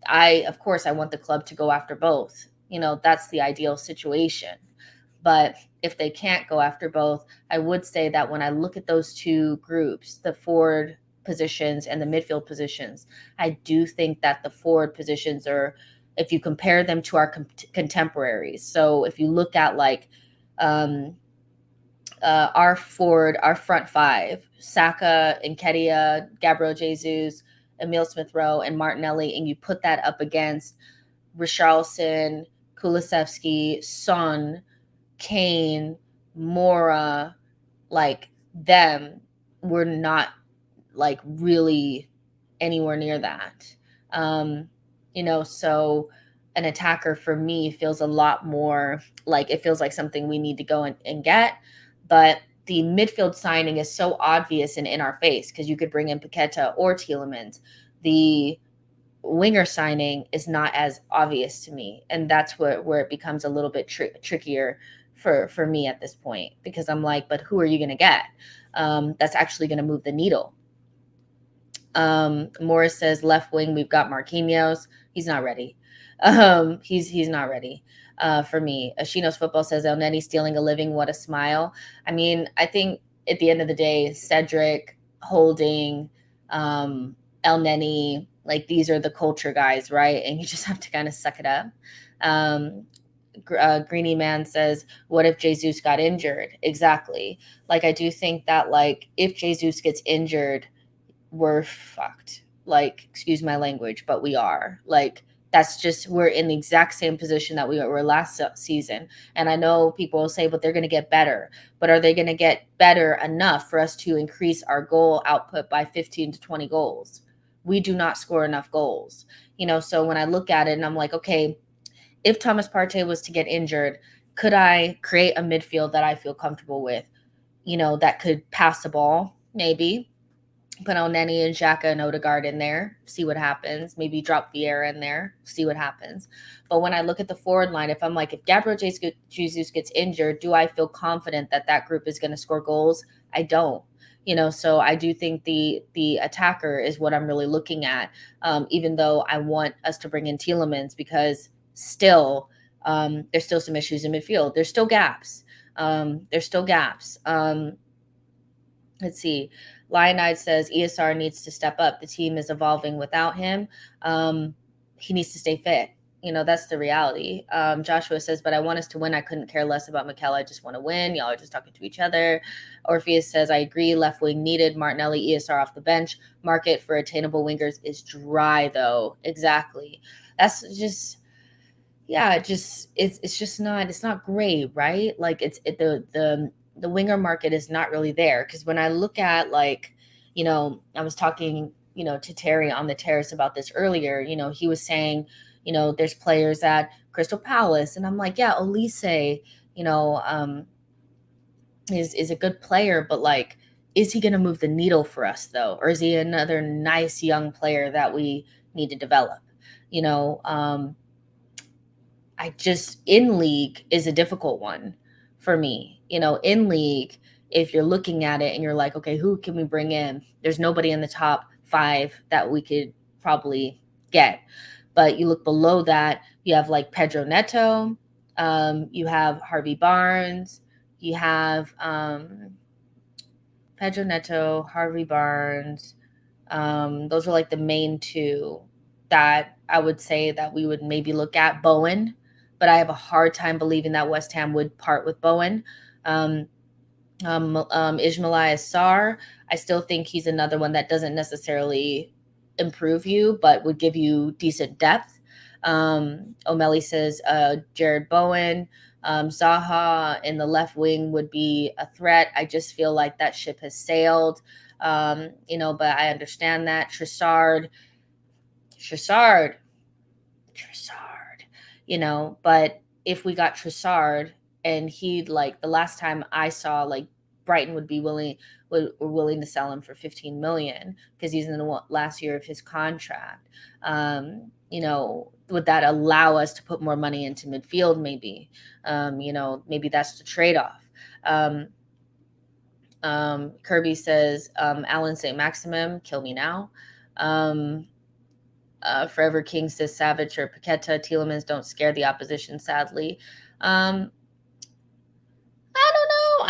of course, I want the club to go after both. That's the ideal situation. But if they can't go after both, I would say that when I look at those two groups, the forward positions and the midfield positions, I do think that the forward positions are, if you compare them to our contemporaries. So if you look at like our front five, Saka, Nketiah, Gabriel Jesus, Emil Smith-Rowe, and Martinelli, and you put that up against Richarlison, Kulusevski, Son, Kane, Mora, like them, we're not like really anywhere near that. So an attacker for me feels a lot more like it feels like something we need to go and get. But the midfield signing is so obvious and in our face because you could bring in Paqueta or Tielemans. The winger signing is not as obvious to me, and that's where it becomes a little bit trickier for me at this point, because I'm like, but who are you going to get that's actually going to move the needle? Morris says left wing, we've got Marquinhos. He's not ready. He's not ready for me. Ashino's Football says El Neni stealing a living. What a smile. I mean, I think at the end of the day, Cedric, Holding, El Neni, like these are the culture guys, right? And you just have to kind of suck it up. Greeny Man says, what if Jesus got injured? Exactly. Like, I do think that, like, if Jesus gets injured, we're fucked. Like, excuse my language, but we are. Like, that's just, we're in the exact same position that we were last season. And I know people will say, but they're going to get better. But are they going to get better enough for us to increase our goal output by 15 to 20 goals? We do not score enough goals. So when I look at it and I'm like, okay, if Thomas Partey was to get injured, could I create a midfield that I feel comfortable with, that could pass the ball? Maybe. Put El Neni and Xhaka and Odegaard in there, see what happens. Maybe drop Vieira in there, see what happens. But when I look at the forward line, if I'm like, if Gabriel Jesus gets injured, do I feel confident that that group is going to score goals? I don't. So I do think the attacker is what I'm really looking at, even though I want us to bring in Tielemans, because still there's still some issues in midfield. There's still gaps. Let's see. Lionide says ESR needs to step up. The team is evolving without him. He needs to stay fit. That's the reality. Joshua says, but I want us to win. I couldn't care less about Mikel. I just want to win. Y'all are just talking to each other. Orpheus says, I agree. Left wing needed. Martinelli, ESR off the bench. Market for attainable wingers is dry, though. Exactly. That's just... Yeah, it's not great, right? Like the winger market is not really there, because when I look at, like, I was talking, to Terry on the terrace about this earlier. He was saying, there's players at Crystal Palace, and I'm like, yeah, Olise, is a good player, but like, is he going to move the needle for us though, or is he another nice young player that we need to develop? In league is a difficult one for me. In league, if you're looking at it and you're like, okay, who can we bring in? There's nobody in the top 5 that we could probably get. But you look below that, you have like Pedro Neto, you have Harvey Barnes, you have Pedro Neto, Harvey Barnes. Those are like the main 2 that I would say that we would maybe look at. Bowen, but I have a hard time believing that West Ham would part with Bowen. Ismaila Sarr, I still think he's another one that doesn't necessarily improve you, but would give you decent depth. O'Malley says Jared Bowen. Zaha in the left wing would be a threat. I just feel like that ship has sailed, but I understand that. Trossard, but if we got Trossard and he'd, like, the last time I saw, like, Brighton were willing to sell him for 15 million because he's in the last year of his contract. Would that allow us to put more money into midfield? Maybe, maybe that's the trade-off. Kirby says, Alan St. Maximum, kill me now. Forever King says Savage or Paqueta. Tielemans don't scare the opposition, sadly. I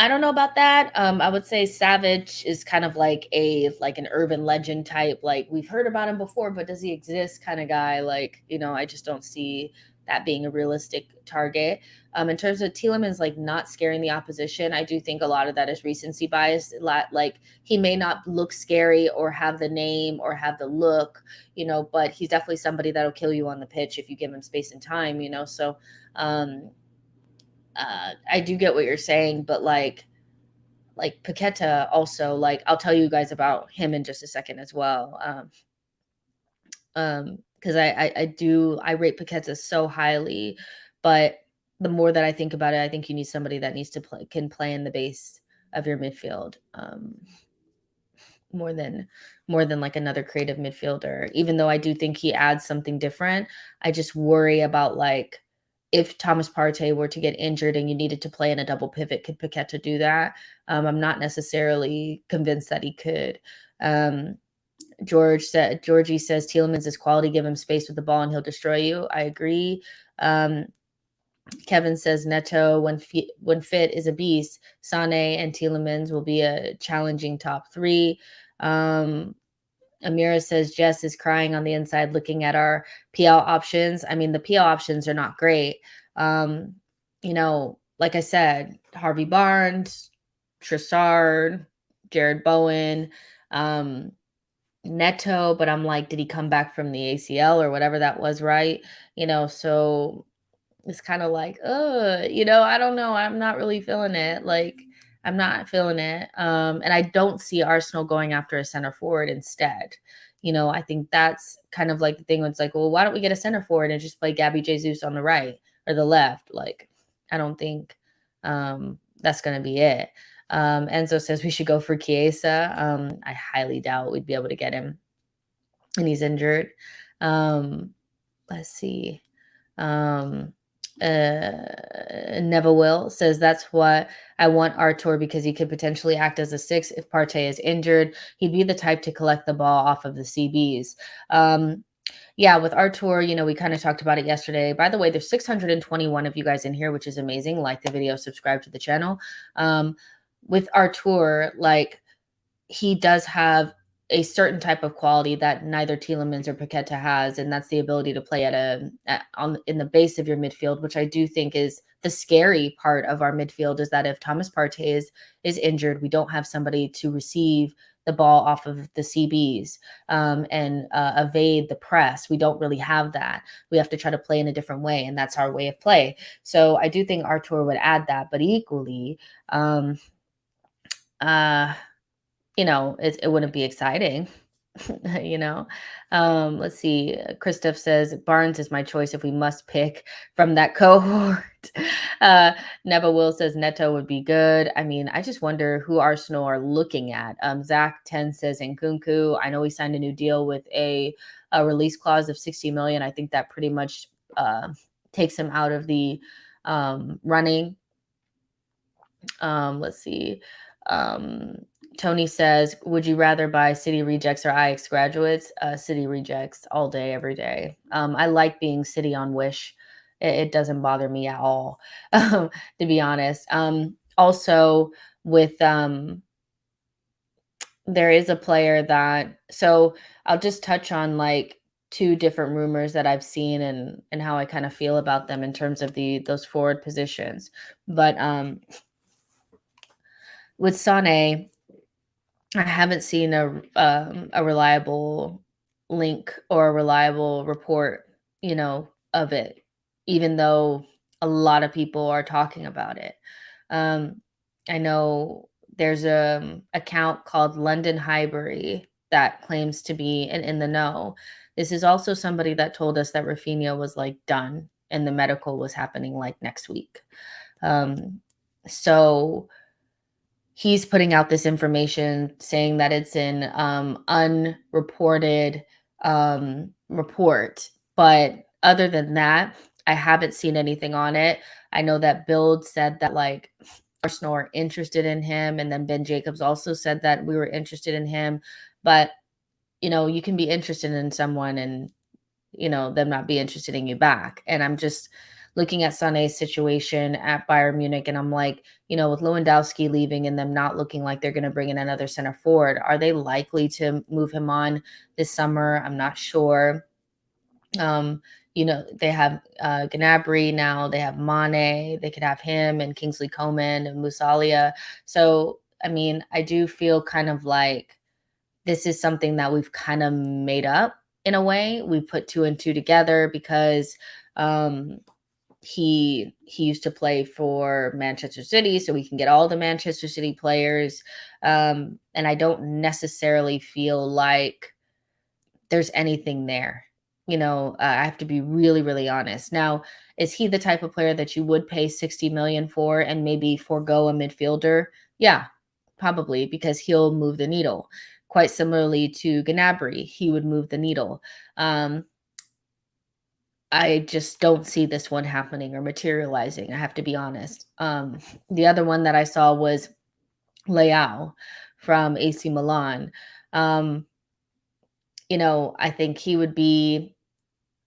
don't know about that. I would say Savage is kind of like an urban legend type. Like we've heard about him before, but does he exist? Kind of guy. Like I just don't see that being a realistic target. In terms of Tielemans, like not scaring the opposition, I do think a lot of that is recency bias. A lot like he may not look scary or have the name or have the look, but he's definitely somebody that'll kill you on the pitch if you give him space and time. So. I do get what you're saying, but like Paqueta also, like I'll tell you guys about him in just a second as well. Because I rate Paqueta so highly, but the more that I think about it, I think you need somebody that can play in the base of your midfield. More than like another creative midfielder, even though I do think he adds something different. I just worry about like if Thomas Partey were to get injured and you needed to play in a double pivot, could Paqueta do that? I'm not necessarily convinced that he could. Georgie says Tielemans is quality, give him space with the ball and he'll destroy you. I agree. Kevin says Neto, when fit, is a beast. Sane and Tielemans will be a challenging top three. Amira says Jess is crying on the inside looking at our PL options. I mean, the PL options are not great. Like I said, Harvey Barnes, Trossard, Jared Bowen, Neto, but I'm like, did he come back from the ACL or whatever that was, right? So it's kind of like, I don't know. I'm not really feeling it. Like, I'm not feeling it. And I don't see Arsenal going after a center forward instead. I think that's kind of like the thing where it's like, well, why don't we get a center forward and just play Gabby Jesus on the right or the left? Like, I don't think that's going to be it. Enzo says we should go for Chiesa. I highly doubt we'd be able to get him, and he's injured. Let's see. Neville says that's what I want Artur because he could potentially act as a 6 if Partey is injured. He'd be the type to collect the ball off of the CBs. Yeah, with Artur, we kind of talked about it yesterday. By the way, there's 621 of you guys in here, which is amazing. Like the video, subscribe to the channel. With Artur, like he does have a certain type of quality that neither Tielemans or Paqueta has, and that's the ability to play in the base of your midfield, which I do think is the scary part of our midfield, is that if Thomas Partey is injured, we don't have somebody to receive the ball off of the CBs and evade the press. We don't really have that. We have to try to play in a different way, and that's our way of play. So I do think Artur would add that, but equally, it wouldn't be exciting, let's see. Christoph says Barnes is my choice if we must pick from that cohort. Neva Will says Neto would be good. I mean, I just wonder who Arsenal are looking at. Zach 10 says Nkunku. I know he signed a new deal with a release clause of 60 million. I think that pretty much takes him out of the running. Let's see. Tony says, would you rather buy City Rejects or IX Graduates? City Rejects all day, every day. I like being City on Wish. It doesn't bother me at all, to be honest. Also, with there is a player so I'll just touch on like two different rumors that I've seen and how I kind of feel about them in terms of those forward positions. But with Sané, I haven't seen a reliable link or a reliable report, of it, even though a lot of people are talking about it. I know there's a account called London Highbury that claims to be in the know. This is also somebody that told us that Rafinha was like done and the medical was happening like next week. So he's putting out this information saying that it's an unreported report. But other than that, I haven't seen anything on it. I know that Build said that like Arsenal are interested in him. And then Ben Jacobs also said that we were interested in him. But, you can be interested in someone and, them not be interested in you back. And I'm just looking at Sané's situation at Bayern Munich, and I'm like, with Lewandowski leaving and them not looking like they're going to bring in another center forward, are they likely to move him on this summer? I'm not sure. They have Gnabry now, they have Mane, they could have him and Kingsley Coman and Musalia. So, I mean, I do feel kind of like this is something that we've kind of made up in a way. We put two and two together because he used to play for Manchester City, so we can get all the Manchester City players. And I don't necessarily feel like there's anything there. I have to be really, really honest. Now, is he the type of player that you would pay 60 million for and maybe forego a midfielder? Yeah, probably, because he'll move the needle. Quite similarly to Gnabry, he would move the needle. I just don't see this one happening or materializing. I have to be honest. The other one that I saw was Leao from AC Milan. I think he would be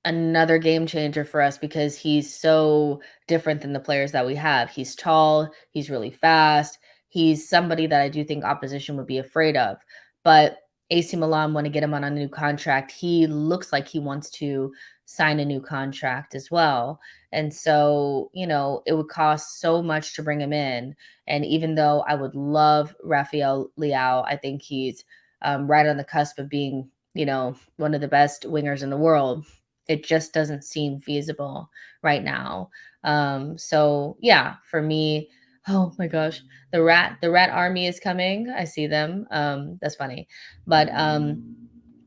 another game changer for us because he's so different than the players that we have. He's tall, he's really fast. He's somebody that I do think opposition would be afraid of. But AC Milan want to get him on a new contract. He looks like he wants to sign a new contract as well. And so, it would cost so much to bring him in. And even though I would love Rafael Leao, I think he's right on the cusp of being, one of the best wingers in the world. It just doesn't seem feasible right now. So yeah, for me, oh my gosh, the rat army is coming. I see them. That's funny. But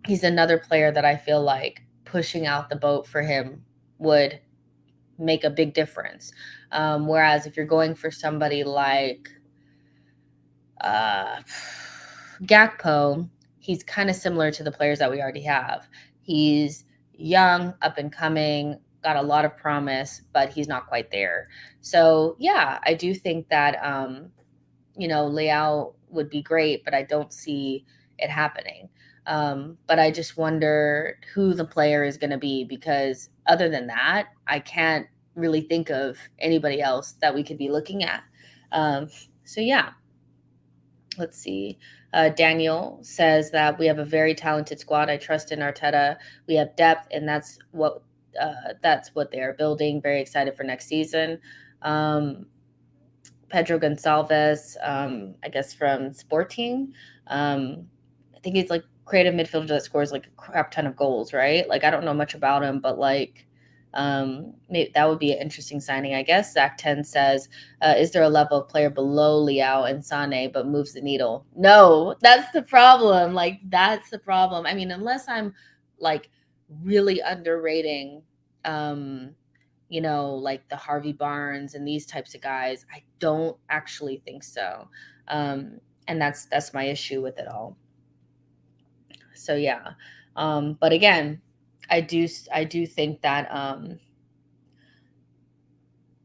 he's another player that I feel like pushing out the boat for him would make a big difference. Whereas if you're going for somebody like Gakpo, he's kind of similar to the players that we already have. He's young, up and coming, got a lot of promise, but he's not quite there. So yeah, I do think that Leao would be great, but I don't see it happening. But I just wonder who the player is going to be, because other than that, I can't really think of anybody else that we could be looking at. So yeah. Let's see. Daniel says that we have a very talented squad. I trust in Arteta. We have depth, and that's what they are building. Very excited for next season. Pedro Gonçalves, I guess from Sporting. I think he's like creative midfielder that scores like a crap ton of goals, right? Like I don't know much about him, but like maybe that would be an interesting signing, I guess. Zach 10 says, is there a level of player below Leao and Sané but moves the needle? No, that's the problem. Like that's the problem. I mean, unless I'm like really underrating like the Harvey Barnes and these types of guys, I don't actually think so. And that's my issue with it all. So yeah. But again, I do think that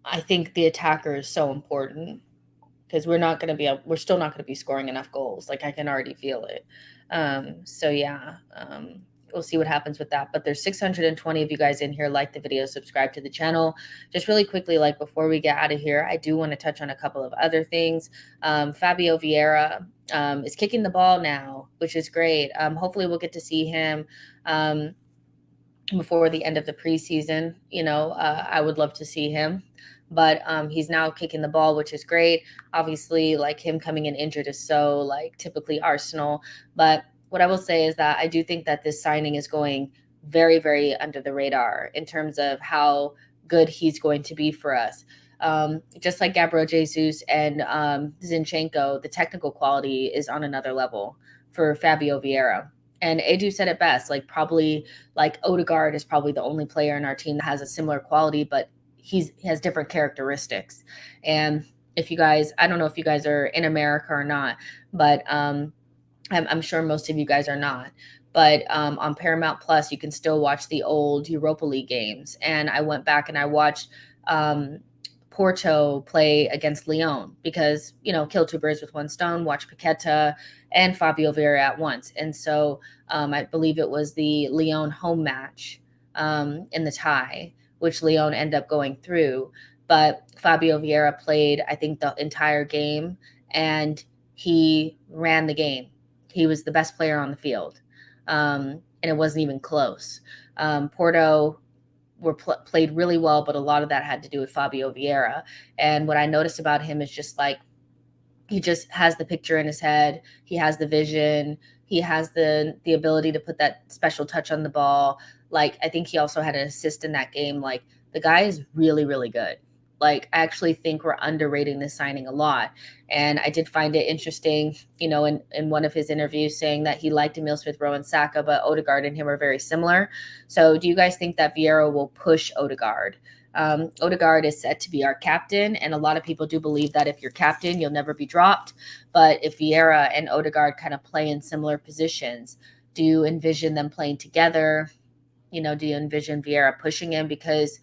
I think the attacker is so important because we're still not going to be scoring enough goals. Like I can already feel it. So yeah, we'll see what happens with that. But there's 620 of you guys in here. Like the video, subscribe to the channel. Just really quickly, like before we get out of here, I do want to touch on a couple of other things. Fabio Vieira is kicking the ball now, which is great. Hopefully we'll get to see him before the end of the preseason. I would love to see him. But he's now kicking the ball, which is great. Obviously, like him coming in injured is so like typically Arsenal. But what I will say is that I do think that this signing is going very, very under the radar in terms of how good he's going to be for us. Just like Gabriel Jesus and Zinchenko, the technical quality is on another level for Fabio Vieira. And Edu said it best, like probably like Odegaard is probably the only player in our team that has a similar quality, but he has different characteristics. And if you guys, I don't know if you guys are in America or not, but I'm sure most of you guys are not. But on Paramount Plus, you can still watch the old Europa League games. And I went back and I watched Porto play against Lyon because, kill two birds with one stone, watch Paqueta and Fabio Vieira at once. And so I believe it was the Lyon home match in the tie, which Lyon ended up going through. But Fabio Vieira played, I think, the entire game, and he ran the game. He was the best player on the field, and it wasn't even close. Porto played really well, but a lot of that had to do with Fabio Vieira. And what I noticed about him is just like he just has the picture in his head. He has the vision. He has the ability to put that special touch on the ball. Like, I think he also had an assist in that game. Like, the guy is really, really good. Like, I actually think we're underrating this signing a lot. And I did find it interesting, in one of his interviews saying that he liked Emile Smith-Rowe and Saka, but Odegaard and him are very similar. So do you guys think that Vieira will push Odegaard? Odegaard is set to be our captain, and a lot of people do believe that if you're captain, you'll never be dropped. But if Vieira and Odegaard kind of play in similar positions, do you envision them playing together? Do you envision Vieira pushing him? Because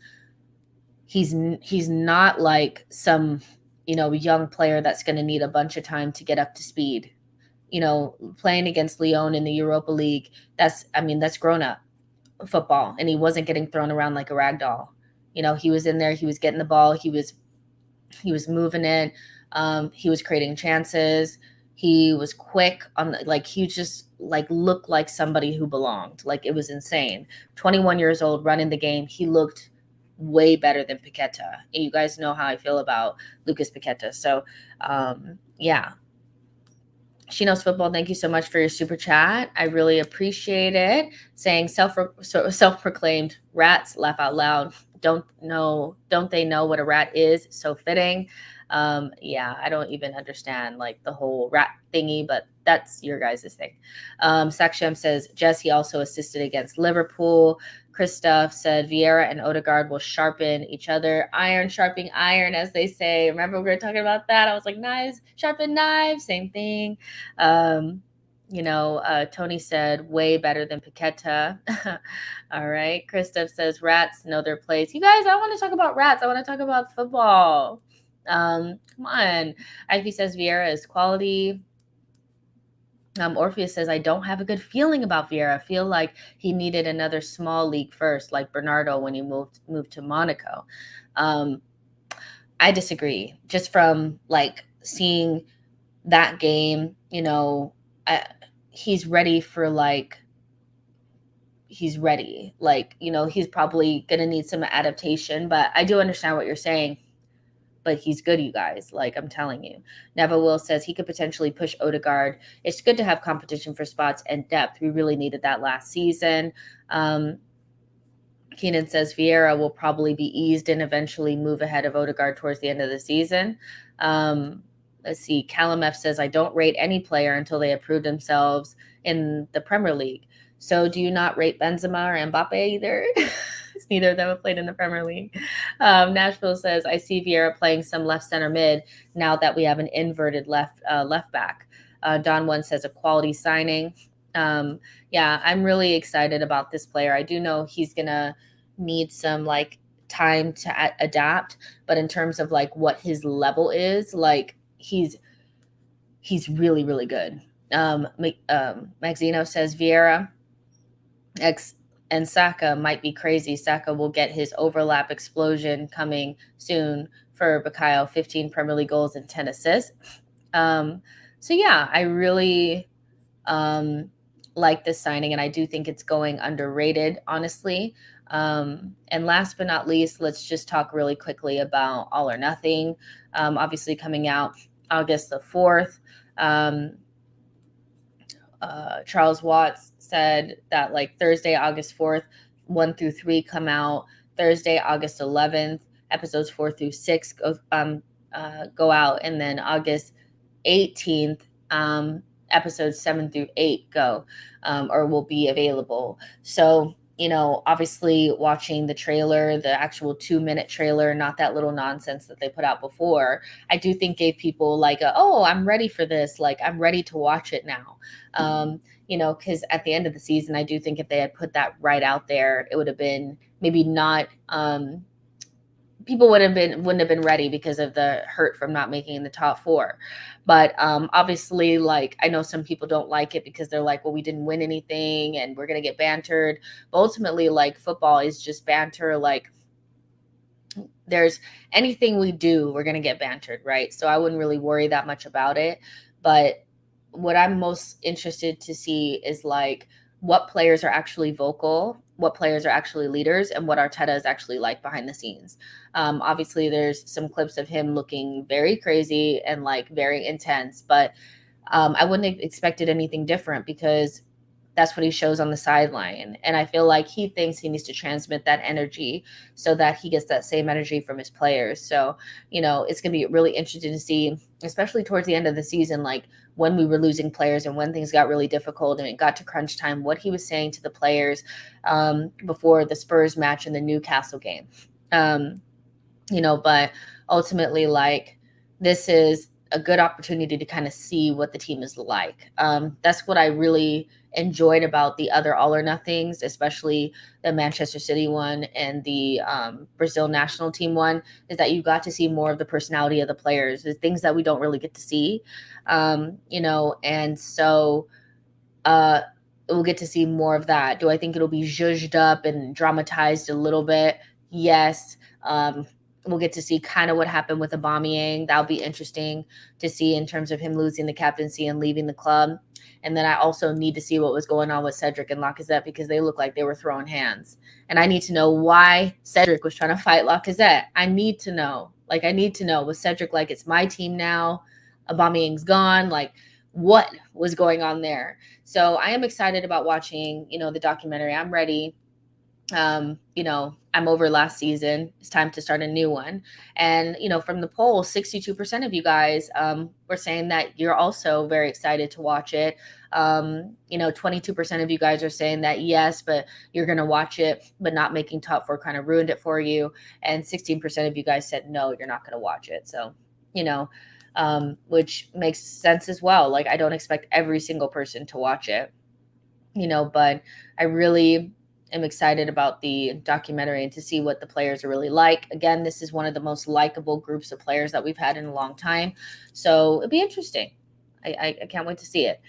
he's not like some, young player that's going to need a bunch of time to get up to speed. Playing against Lyon in the Europa League, that's grown up football, and he wasn't getting thrown around like a rag doll. He was in there, he was getting the ball, he was moving it, he was creating chances, he was quick on, like, he just like looked like somebody who belonged. Like, it was insane. 21 years old, running the game. He looked way better than Paqueta. And you guys know how I feel about Lucas Paqueta. So yeah. She Knows Football, thank you so much for your super chat. I really appreciate it. Saying self-proclaimed rats laugh out loud. Don't they know what a rat is? So fitting. Yeah, I don't even understand like the whole rat thingy, but that's your guys' thing. Saksham says Jesse also assisted against Liverpool. Christoph said Vieira and Odegaard will sharpen each other. Iron sharpening iron, as they say. Remember we were talking about that? I was like, knives sharpen knives, same thing. Tony said way better than Paqueta. All right. Christoph says rats know their place. You guys, I want to talk about rats. I want to talk about football. Come on. Ivy says Vieira is quality. Orpheus says, I don't have a good feeling about Vieira. I feel like he needed another small league first, like Bernardo when he moved to Monaco. I disagree. Just from like seeing that game, he's ready for he's ready. He's probably going to need some adaptation, but I do understand what you're saying. But he's good, you guys. Like, I'm telling you. Neva Will says he could potentially push Odegaard. It's good to have competition for spots and depth. We really needed that last season. Keenan says Vieira will probably be eased and eventually move ahead of Odegaard towards the end of the season. Let's see. Callum F says, I don't rate any player until they approve themselves in the Premier League. So do you not rate Benzema or Mbappe either? Neither of them have played in the Premier League. Nashville says, I see Vieira playing some left center mid now that we have an inverted left back. Don One says a quality signing. Yeah, I'm really excited about this player. I do know he's going to need some like time to adapt, but in terms of like what his level is, like he's really, really good. Maxino says Vieira and Saka might be crazy. Saka will get his overlap explosion coming soon for Bukayo, 15 Premier League goals and 10 assists. So yeah, I really like this signing, and I do think it's going underrated, honestly. And last but not least, let's just talk really quickly about All or Nothing. Obviously coming out August the 4th. Charles Watts said that like Thursday, August 4th, 1 through 3 come out. Thursday, August 11th, episodes 4 through 6 go out. And then August 18th, episodes 7 through 8 go or will be available. So, obviously watching the trailer, the actual 2-minute trailer, not that little nonsense that they put out before, I do think gave people like, oh, I'm ready for this. Like, I'm ready to watch it now. Because at the end of the season, I do think if they had put that right out there, it would have been maybe not people wouldn't have been ready because of the hurt from not making the top four. But obviously, like, I know some people don't like it because they're like, well, we didn't win anything and we're gonna get bantered. But ultimately, like, football is just banter. Like, there's anything we do, we're gonna get bantered, right? So I wouldn't really worry that much about it. But what I'm most interested to see is like what players are actually vocal, what players are actually leaders, and what Arteta is actually like behind the scenes. Obviously, there's some clips of him looking very crazy and like very intense, but I wouldn't have expected anything different because that's what he shows on the sideline. And I feel like he thinks he needs to transmit that energy so that he gets that same energy from his players. So, it's going to be really interesting to see, especially towards the end of the season, like when we were losing players and when things got really difficult and it got to crunch time, what he was saying to the players before the Spurs match and the Newcastle game. But ultimately, like, this is a good opportunity to kind of see what the team is like. That's what I really enjoyed about the other All or Nothings, especially the Manchester City one and the Brazil national team one, is that you got to see more of the personality of the players, the things that we don't really get to see, and so we'll get to see more of that. Do I think it'll be zhuzhed up and dramatized a little bit? Yes. We'll get to see kind of what happened with Aubameyang. That'll be interesting to see in terms of him losing the captaincy and leaving the club. And then I also need to see what was going on with Cedric and Lacazette because they look like they were throwing hands. And I need to know why Cedric was trying to fight Lacazette. I need to know. Like, I need to know. Was Cedric like, it's my team now? Aubameyang's gone? Like, what was going on there? So I am excited about watching, the documentary. I'm ready. I'm over last season. It's time to start a new one. And, from the poll, 62% of you guys were saying that you're also very excited to watch it. 22% of you guys are saying that yes, but you're going to watch it, but not making top four kind of ruined it for you. And 16% of you guys said no, you're not going to watch it. So, which makes sense as well. Like, I don't expect every single person to watch it, but I really am excited about the documentary and to see what the players are really like. Again, this is one of the most likable groups of players that we've had in a long time. So it'd be interesting. I can't wait to see it.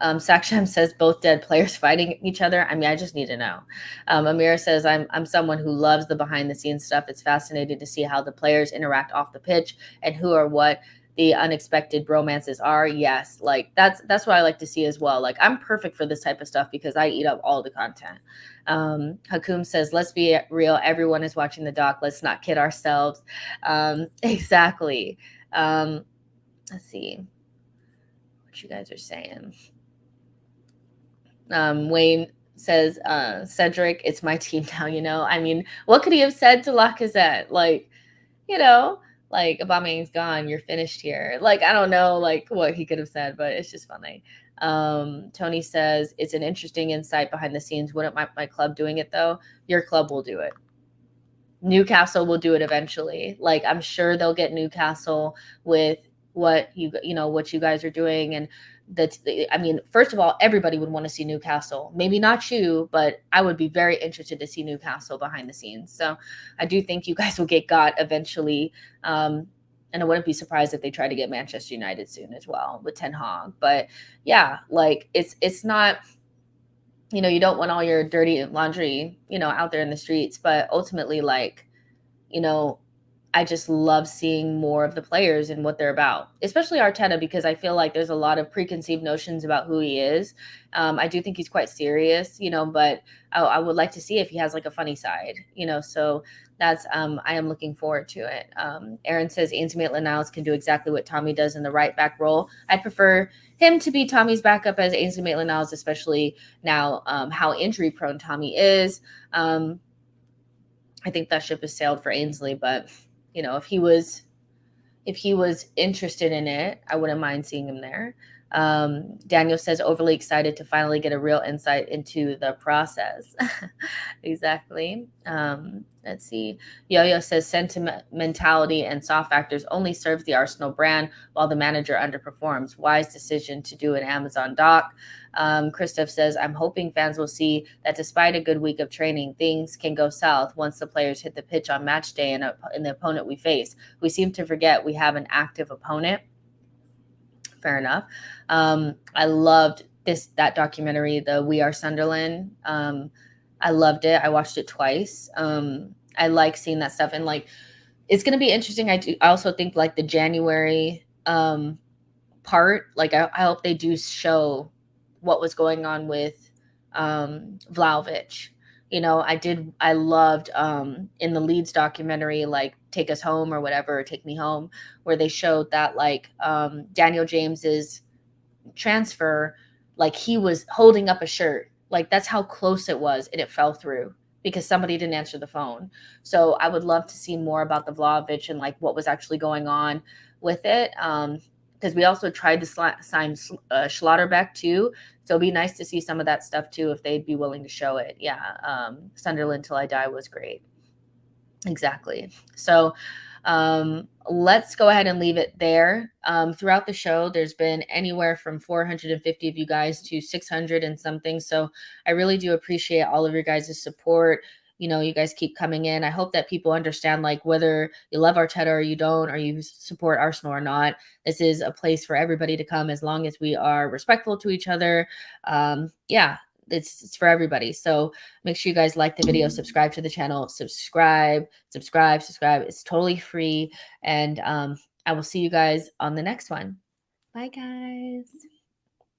Saksham says both dead players fighting each other. I mean, I just need to know. Amira says I'm someone who loves the behind the scenes stuff. It's fascinating to see how the players interact off the pitch and who or what the unexpected romances are. Yes, like that's what I like to see as well. Like, I'm perfect for this type of stuff because I eat up all the content. Hakum says, let's be real. Everyone is watching the doc. Let's not kid ourselves. Exactly. Let's see what you guys are saying. Wayne says, Cedric, it's my team now. I mean, what could he have said to Lacazette? Like, like, Aubameyang's gone, you're finished here. Like, I don't know, like, what he could have said, but it's just funny. Tony says, it's an interesting insight behind the scenes. Wouldn't my club doing it, though? Your club will do it. Newcastle will do it eventually. Like, I'm sure they'll get Newcastle with what what you guys are doing. And first of all, everybody would want to see Newcastle. Maybe not you, but I would be very interested to see Newcastle behind the scenes. So I do think you guys will get got eventually. And I wouldn't be surprised if they try to get Manchester United soon as well with Ten Hag. But yeah, like, it's not, you don't want all your dirty laundry, out there in the streets. But ultimately, like, I just love seeing more of the players and what they're about, especially Arteta, because I feel like there's a lot of preconceived notions about who he is. I do think he's quite serious, but I would like to see if he has like a funny side, so that's, I am looking forward to it. Aaron says Ainsley Maitland-Niles can do exactly what Tommy does in the right back role. I prefer him to be Tommy's backup as Ainsley Maitland-Niles, especially now how injury prone Tommy is. I think that ship has sailed for Ainsley, but if he was interested in it, I wouldn't mind seeing him there. Daniel says overly excited to finally get a real insight into the process. Exactly. Let's see. Yo-Yo says sentimentality and soft factors only serves the Arsenal brand while the manager underperforms. Wise decision to do an Amazon doc. Christoph says, I'm hoping fans will see that despite a good week of training, things can go south once the players hit the pitch on match day and the opponent we face. We seem to forget we have an active opponent. Fair enough. I loved that documentary, the We Are Sunderland. I loved it. I watched it twice. I like seeing that stuff, and like it's going to be interesting. I also think like the January part, like I hope they do show what was going on with Vlahovic. You know, I loved in the Leeds documentary, like Take Us Home or whatever, or Take Me Home, where they showed that like Daniel James's transfer, like he was holding up a shirt. Like that's how close it was, and it fell through because somebody didn't answer the phone. So I would love to see more about the Vlahovic and like what was actually going on with it. Because we also tried to sign Schlotterbeck too. So it'd be nice to see some of that stuff too if they'd be willing to show it. Yeah, Sunderland Till I Die was great. Exactly. So let's go ahead and leave it there. Throughout the show, there's been anywhere from 450 of you guys to 600 and something. So I really do appreciate all of your guys' support. You know, you guys keep coming in. I hope that people understand, like, whether you love Arteta or you don't, or you support Arsenal or not, this is a place for everybody to come as long as we are respectful to each other. Yeah, it's for everybody. So make sure you guys like the video, subscribe to the channel, subscribe. It's totally free. And I will see you guys on the next one. Bye, guys.